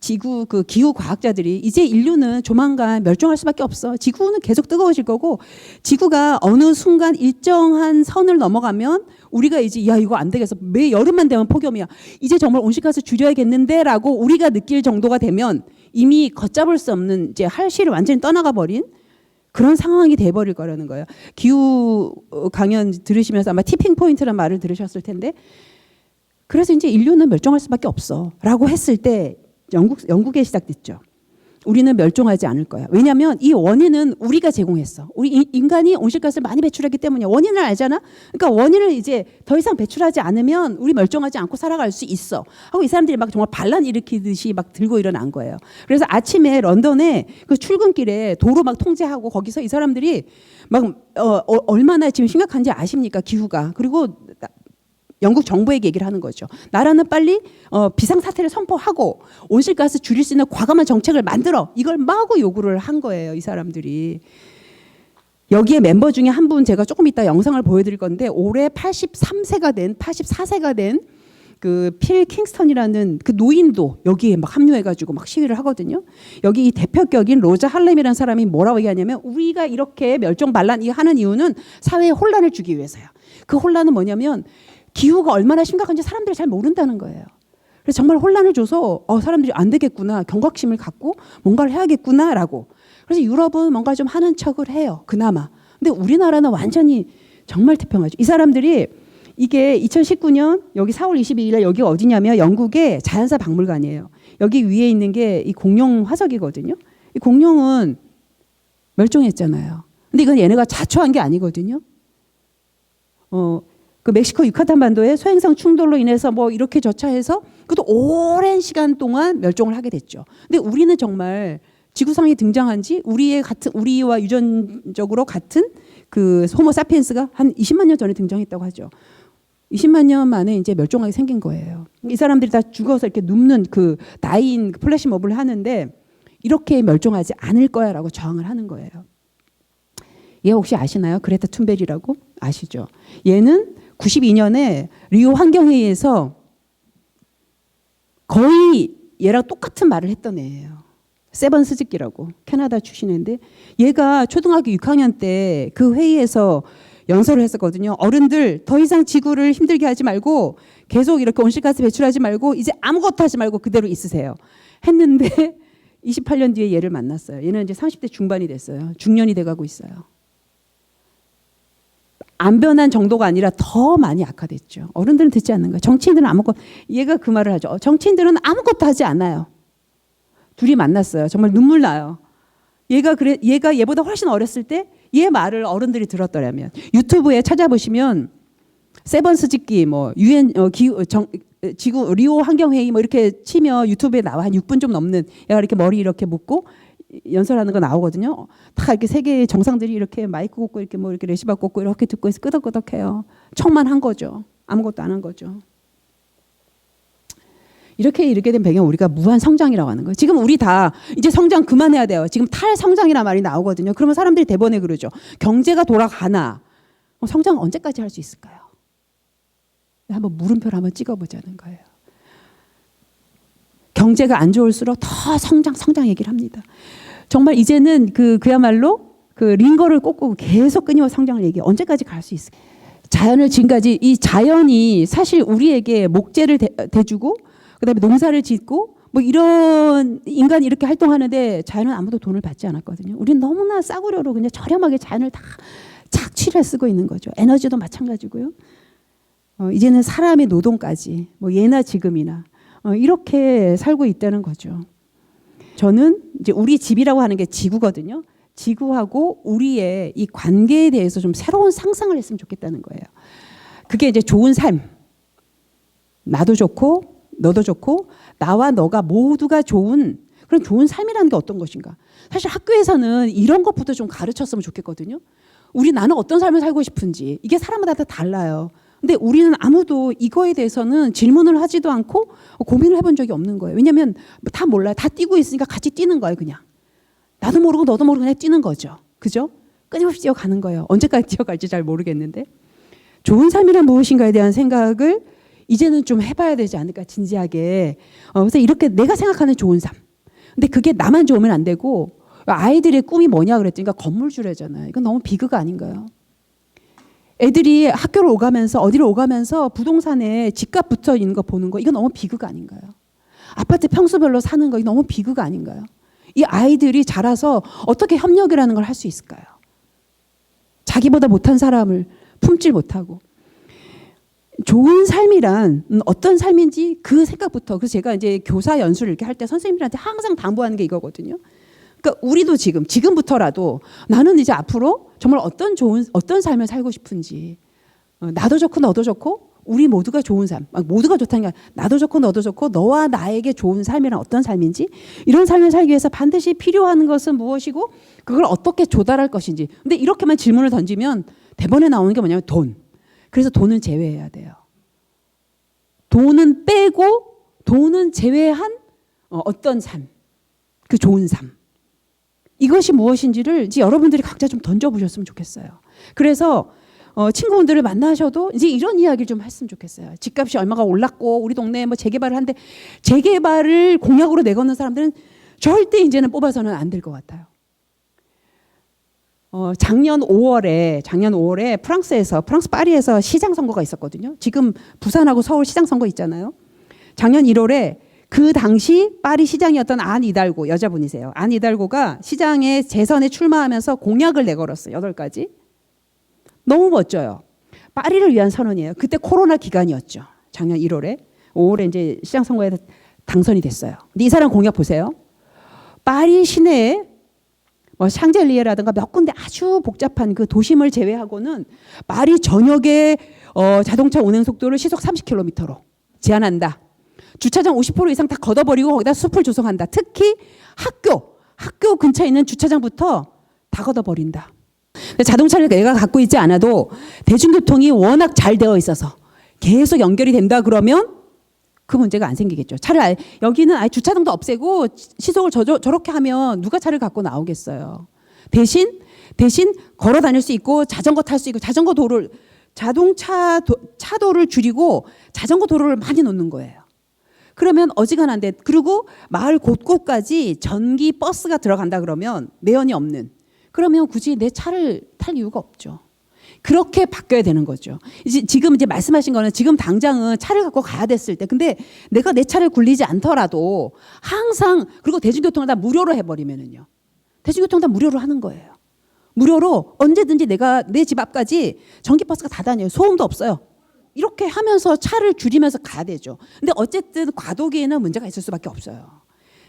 S1: 기후 과학자들이 이제 인류는 조만간 멸종할 수밖에 없어. 지구는 계속 뜨거워질 거고, 지구가 어느 순간 일정한 선을 넘어가면 우리가 이제 이거 안 되겠어. 매 여름만 되면 폭염이야. 이제 정말 온실가스 줄여야겠는데라고 우리가 느낄 정도가 되면 이미 걷잡을 수 없는, 이제 할실을 완전히 떠나가 버린 그런 상황이 돼버릴 거라는 거예요. 기후 강연 들으시면서 아마 티핑 포인트란 말을 들으셨을 텐데, 그래서 이제 인류는 멸종할 수밖에 없어라고 했을 때 영국에 시작됐죠. 우리는 멸종하지 않을 거야. 왜냐하면 이 원인은 우리가 제공했어. 우리 인간이 온실가스를 많이 배출하기 때문이야. 원인을 알잖아. 그러니까 원인을 이제 더 이상 배출하지 않으면 우리 멸종하지 않고 살아갈 수 있어 하고, 이 사람들이 막 정말 반란 일으키듯이 막 들고 일어난 거예요. 그래서 아침에 런던에 그 출근길에 도로 막 통제하고, 거기서 이 사람들이 막 얼마나 지금 심각한지 아십니까? 기후가. 그리고 영국 정부에게 얘기를 하는 거죠. 나라는 빨리 비상사태를 선포하고 온실가스 줄일 수 있는 과감한 정책을 만들어. 이걸 마구 요구를 한 거예요, 이 사람들이. 여기에 멤버 중에 한 분 제가 조금 이따 영상을 보여드릴 건데, 올해 84세가 된 그 필 킹스턴이라는 그 노인도 여기에 막 합류해가지고 막 시위를 하거든요. 여기 이 대표격인 로자 할렘이라는 사람이 뭐라고 얘기하냐면, 우리가 이렇게 멸종 반란 하는 이유는 사회에 혼란을 주기 위해서야. 그 혼란은 뭐냐면 기후가 얼마나 심각한지 사람들이 잘 모른다는 거예요. 그래서 정말 혼란을 줘서 사람들이 안 되겠구나, 경각심을 갖고 뭔가를 해야겠구나라고. 그래서 유럽은 뭔가 좀 하는 척을 해요, 그나마. 근데 우리나라는 완전히 정말 태평하죠. 이 사람들이 이게 2019년 여기 4월 22일에 여기가 어디냐면 영국의 자연사 박물관이에요. 여기 위에 있는 게 이 공룡 화석이거든요. 이 공룡은 멸종했잖아요. 근데 이건 얘네가 자초한 게 아니거든요. 그 멕시코 유카탄 반도의 소행성 충돌로 인해서 뭐 이렇게 저차해서 그것도 오랜 시간 동안 멸종을 하게 됐죠. 근데 우리는 정말 지구상에 등장한 지 우리와 유전적으로 같은 그 호모 사피엔스가 한 20만 년 전에 등장했다고 하죠. 20만 년 만에 이제 멸종하게 생긴 거예요. 이 사람들이 다 죽어서 이렇게 눕는 그 나인 플래시몹을 하는데 이렇게 멸종하지 않을 거야라고 저항을 하는 거예요. 얘 혹시 아시나요? 그레타 툰베리라고 아시죠? 얘는 92년에 리오 환경회의에서 거의 얘랑 똑같은 말을 했던 애예요. 세번 스즈키라고 캐나다 출신인데 얘가 초등학교 6학년 때 그 회의에서 연설을 했었거든요. 어른들 더 이상 지구를 힘들게 하지 말고 계속 이렇게 온실가스 배출하지 말고 이제 아무것도 하지 말고 그대로 있으세요. 했는데 28년 뒤에 얘를 만났어요. 얘는 이제 30대 중반이 됐어요. 중년이 돼가고 있어요. 안 변한 정도가 아니라 더 많이 악화됐죠. 어른들은 듣지 않는 거예요. 정치인들은 얘가 그 말을 하죠. 정치인들은 아무것도 하지 않아요. 둘이 만났어요. 정말 눈물 나요. 얘가 얘보다 훨씬 어렸을 때 얘 말을 어른들이 들었더라면 유튜브에 찾아보시면 세번 스즈키 뭐 유엔 지구 리오 환경 회의 뭐 이렇게 치면 유튜브에 나와 한 6분 좀 넘는 얘가 이렇게 머리 이렇게 묶고 연설하는 거 나오거든요. 다 이렇게 세계 정상들이 이렇게 마이크 꽂고 이렇게 뭐 이렇게 레시바 꽂고 이렇게 듣고 있어 끄덕끄덕해요. 척만 한 거죠. 아무것도 안 한 거죠. 이렇게 이르게 된 배경 우리가 무한 성장이라고 하는 거예요. 지금 우리 다 이제 성장 그만해야 돼요. 지금 탈성장이라는 말이 나오거든요. 그러면 사람들이 대번에 그러죠. 경제가 돌아가나. 성장 언제까지 할 수 있을까요? 한번 물음표를 한번 찍어보자는 거예요. 경제가 안 좋을수록 더 성장 얘기를 합니다. 정말 이제는 그야말로 그 링거를 꽂고 계속 끊임없이 성장을 얘기해요. 언제까지 갈 수 있을까요? 자연을 지금까지 이 자연이 사실 우리에게 목재를 대주고 그다음에 농사를 짓고 뭐 이런 인간이 이렇게 활동하는데 자연은 아무도 돈을 받지 않았거든요. 우리는 너무나 싸구려로 그냥 저렴하게 자연을 다 착취를 쓰고 있는 거죠. 에너지도 마찬가지고요. 이제는 사람의 노동까지 뭐 예나 지금이나 이렇게 살고 있다는 거죠. 저는 이제 우리 집이라고 하는 게 지구거든요. 지구하고 우리의 이 관계에 대해서 좀 새로운 상상을 했으면 좋겠다는 거예요. 그게 이제 좋은 삶. 나도 좋고 너도 좋고 나와 너가 모두가 좋은 그런 좋은 삶이라는 게 어떤 것인가. 사실 학교에서는 이런 것부터 좀 가르쳤으면 좋겠거든요. 나는 어떤 삶을 살고 싶은지. 이게 사람마다 다 달라요. 근데 우리는 아무도 이거에 대해서는 질문을 하지도 않고 고민을 해본 적이 없는 거예요. 왜냐하면 다 몰라요. 다 뛰고 있으니까 같이 뛰는 거예요. 그냥. 나도 모르고 너도 모르고 그냥 뛰는 거죠. 그죠? 끊임없이 뛰어가는 거예요. 언제까지 뛰어갈지 잘 모르겠는데. 좋은 삶이란 무엇인가에 대한 생각을 이제는 좀 해봐야 되지 않을까 진지하게. 그래서 이렇게 내가 생각하는 좋은 삶. 근데 그게 나만 좋으면 안 되고 아이들의 꿈이 뭐냐 그랬더니 건물주래잖아요. 이건 너무 비극 아닌가요? 애들이 학교를 오가면서 어디를 오가면서 부동산에 집값 붙어 있는 거 보는 거 이건 너무 비극 아닌가요? 아파트 평수별로 사는 거 이거 너무 비극 아닌가요? 이 아이들이 자라서 어떻게 협력이라는 걸 할 수 있을까요? 자기보다 못한 사람을 품질 못하고. 좋은 삶이란 어떤 삶인지 그 생각부터. 그래서 제가 이제 교사 연수를 이렇게 할 때 선생님들한테 항상 당부하는 게 이거거든요. 그러니까 우리도 지금부터라도 나는 이제 앞으로 정말 어떤 삶을 살고 싶은지. 나도 좋고 너도 좋고 우리 모두가 좋은 삶. 모두가 좋다는 게 아니라 나도 좋고 너도 좋고 너와 나에게 좋은 삶이란 어떤 삶인지. 이런 삶을 살기 위해서 반드시 필요한 것은 무엇이고 그걸 어떻게 조달할 것인지. 근데 이렇게만 질문을 던지면 대본에 나오는 게 뭐냐면 돈. 그래서 돈은 제외해야 돼요. 돈은 빼고 돈은 제외한 어떤 삶, 그 좋은 삶. 이것이 무엇인지를 이제 여러분들이 각자 좀 던져보셨으면 좋겠어요. 그래서 친구분들을 만나셔도 이제 이런 이야기를 좀 했으면 좋겠어요. 집값이 얼마가 올랐고 우리 동네에 뭐 재개발을 하는데 재개발을 공약으로 내거는 사람들은 절대 이제는 뽑아서는 안 될 것 같아요. 작년 5월에 프랑스 파리에서 시장 선거가 있었거든요. 지금 부산하고 서울 시장 선거 있잖아요. 작년 1월에 그 당시 파리 시장이었던 안 이달고 여자분이세요. 안 이달고가 시장에 재선에 출마하면서 공약을 내걸었어요. 8가지. 너무 멋져요. 파리를 위한 선언이에요. 그때 코로나 기간이었죠. 작년 1월에. 5월에 이제 시장 선거에 당선이 됐어요. 근데 이 사람 공약 보세요. 파리 시내에 뭐 샹젤리에라든가 몇 군데 아주 복잡한 그 도심을 제외하고는 파리 전역의 자동차 운행 속도를 시속 30km로 제한한다. 주차장 50% 이상 다 걷어버리고 거기다 숲을 조성한다. 특히 학교 근처에 있는 주차장부터 다 걷어버린다. 자동차를 내가 갖고 있지 않아도 대중교통이 워낙 잘 되어 있어서 계속 연결이 된다 그러면 그 문제가 안 생기겠죠. 차를 여기는 아예 주차장도 없애고 시속을 저렇게 하면 누가 차를 갖고 나오겠어요. 대신 걸어 다닐 수 있고 자전거 탈 수 있고 차도를 줄이고 자전거 도로를 많이 놓는 거예요. 그러면 어지간한데, 그리고 마을 곳곳까지 전기 버스가 들어간다 그러면 매연이 없는, 그러면 굳이 내 차를 탈 이유가 없죠. 그렇게 바뀌어야 되는 거죠. 지금 이제 말씀하신 거는 지금 당장은 차를 갖고 가야 됐을 때, 근데 내가 내 차를 굴리지 않더라도 항상, 그리고 대중교통을 다 무료로 해버리면은요. 대중교통 다 무료로 하는 거예요. 무료로 언제든지 내가 내 집 앞까지 전기버스가 다 다녀요. 소음도 없어요. 이렇게 하면서 차를 줄이면서 가야 되죠. 근데 어쨌든 과도기에는 문제가 있을 수밖에 없어요.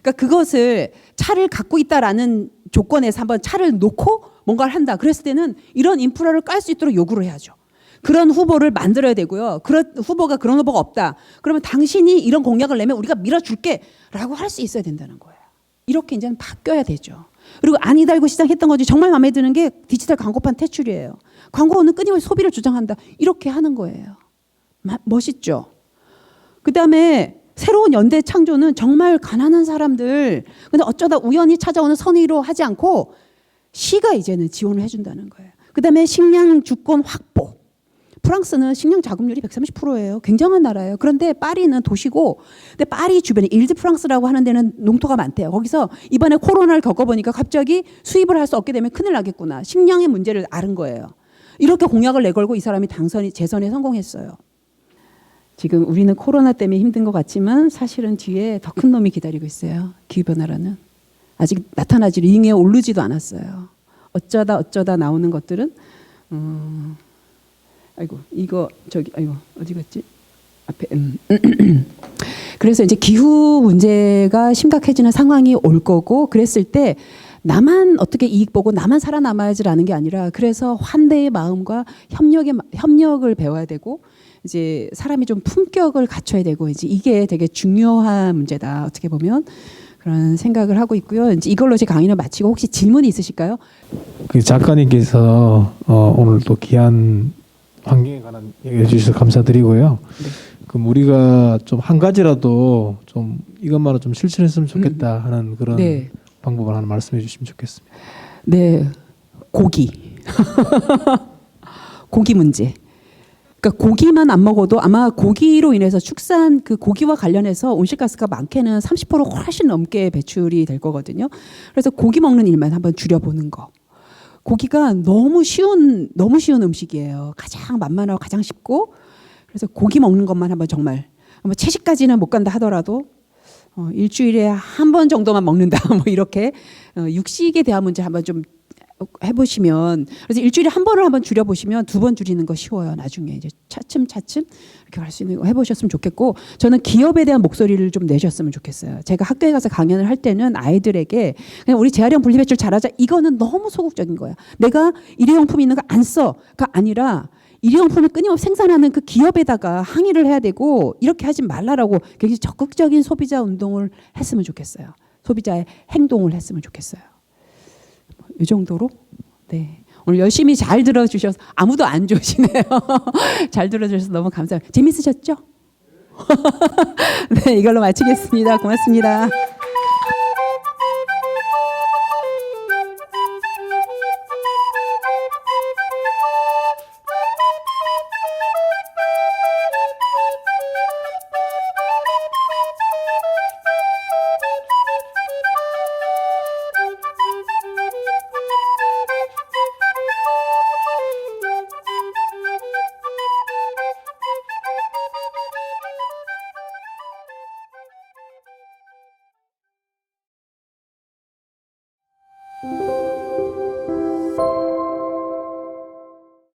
S1: 그러니까 그것을 차를 갖고 있다라는 조건에서 한번 차를 놓고 뭔가를 한다. 그랬을 때는 이런 인프라를 깔 수 있도록 요구를 해야죠. 그런 후보를 만들어야 되고요. 그런 후보가 없다. 그러면 당신이 이런 공약을 내면 우리가 밀어줄게 라고 할 수 있어야 된다는 거예요. 이렇게 이제는 바뀌어야 되죠. 그리고 안이 달고 시작했던 거지, 정말 마음에 드는 게 디지털 광고판 퇴출이에요. 광고는 끊임없이 소비를 주장한다. 이렇게 하는 거예요. 멋있죠. 그다음에 새로운 연대 창조는 정말 가난한 사람들, 근데 어쩌다 우연히 찾아오는 선의로 하지 않고 시가 이제는 지원을 해준다는 거예요. 그다음에 식량 주권 확보. 프랑스는 식량 자급률이 130%예요. 굉장한 나라예요. 그런데 파리는 도시고, 근데 파리 주변에 일드 프랑스라고 하는 데는 농토가 많대요. 거기서 이번에 코로나를 겪어보니까 갑자기 수입을 할 수 없게 되면 큰일 나겠구나. 식량의 문제를 앓은 거예요. 이렇게 공약을 내걸고 이 사람이 재선에 성공했어요. 지금 우리는 코로나 때문에 힘든 것 같지만 사실은 뒤에 더 큰 놈이 기다리고 있어요. 기후변화라는. 아직 나타나지, 링에 오르지도 않았어요. 어쩌다 나오는 것들은 어디 갔지? 앞에 그래서 이제 기후 문제가 심각해지는 상황이 올 거고, 그랬을 때 나만 어떻게 이익 보고 나만 살아남아야지라는 게 아니라, 그래서 환대의 마음과 협력을 배워야 되고, 이제 사람이 좀 품격을 갖춰야 되고, 이제 이게 되게 중요한 문제다, 어떻게 보면 그런 생각을 하고 있고요. 이제 이걸로 제 강의는 마치고, 혹시 질문이 있으실까요?
S2: 그 작가님께서 오늘 또 귀한 환경에 관한 얘기해 주셔서 감사드리고요. 네. 그럼 우리가 좀 한 가지라도 좀 이것만은 좀 실천했으면 좋겠다 하는 그런 네. 방법을 하나 말씀해 주시면 좋겠습니다.
S1: 네, 고기. 고기 문제. 그러니까 고기만 안 먹어도 아마 고기로 인해서 그 고기와 관련해서 온실가스가 많게는 30% 훨씬 넘게 배출이 될 거거든요. 그래서 고기 먹는 일만 한번 줄여보는 거. 고기가 너무 쉬운 음식이에요. 가장 만만하고 가장 쉽고, 그래서 고기 먹는 것만 한번 정말, 뭐 채식까지는 못 간다 하더라도 일주일에 한 번 정도만 먹는다, 뭐 이렇게 육식에 대한 문제 한번 좀 해보시면, 그래서 일주일에 한 번을 한번 줄여보시면 2번 줄이는 거 쉬워요. 나중에 이제 차츰 이렇게 갈 수 있는 거 해보셨으면 좋겠고, 저는 기업에 대한 목소리를 좀 내셨으면 좋겠어요. 제가 학교에 가서 강연을 할 때는 아이들에게 그냥 우리 재활용 분리배출 잘하자, 이거는 너무 소극적인 거야. 내가 일회용품 있는 거 안 써가 아니라 일회용품을 끊임없이 생산하는 그 기업에다가 항의를 해야 되고, 이렇게 하지 말라라고 굉장히 적극적인 소비자 운동을 했으면 좋겠어요. 소비자의 행동을 했으면 좋겠어요. 이 정도로. 네. 오늘 열심히 잘 들어주셔서, 아무도 안 좋으시네요. 잘 들어주셔서 너무 감사합니다. 재밌으셨죠? 네, 이걸로 마치겠습니다. 고맙습니다.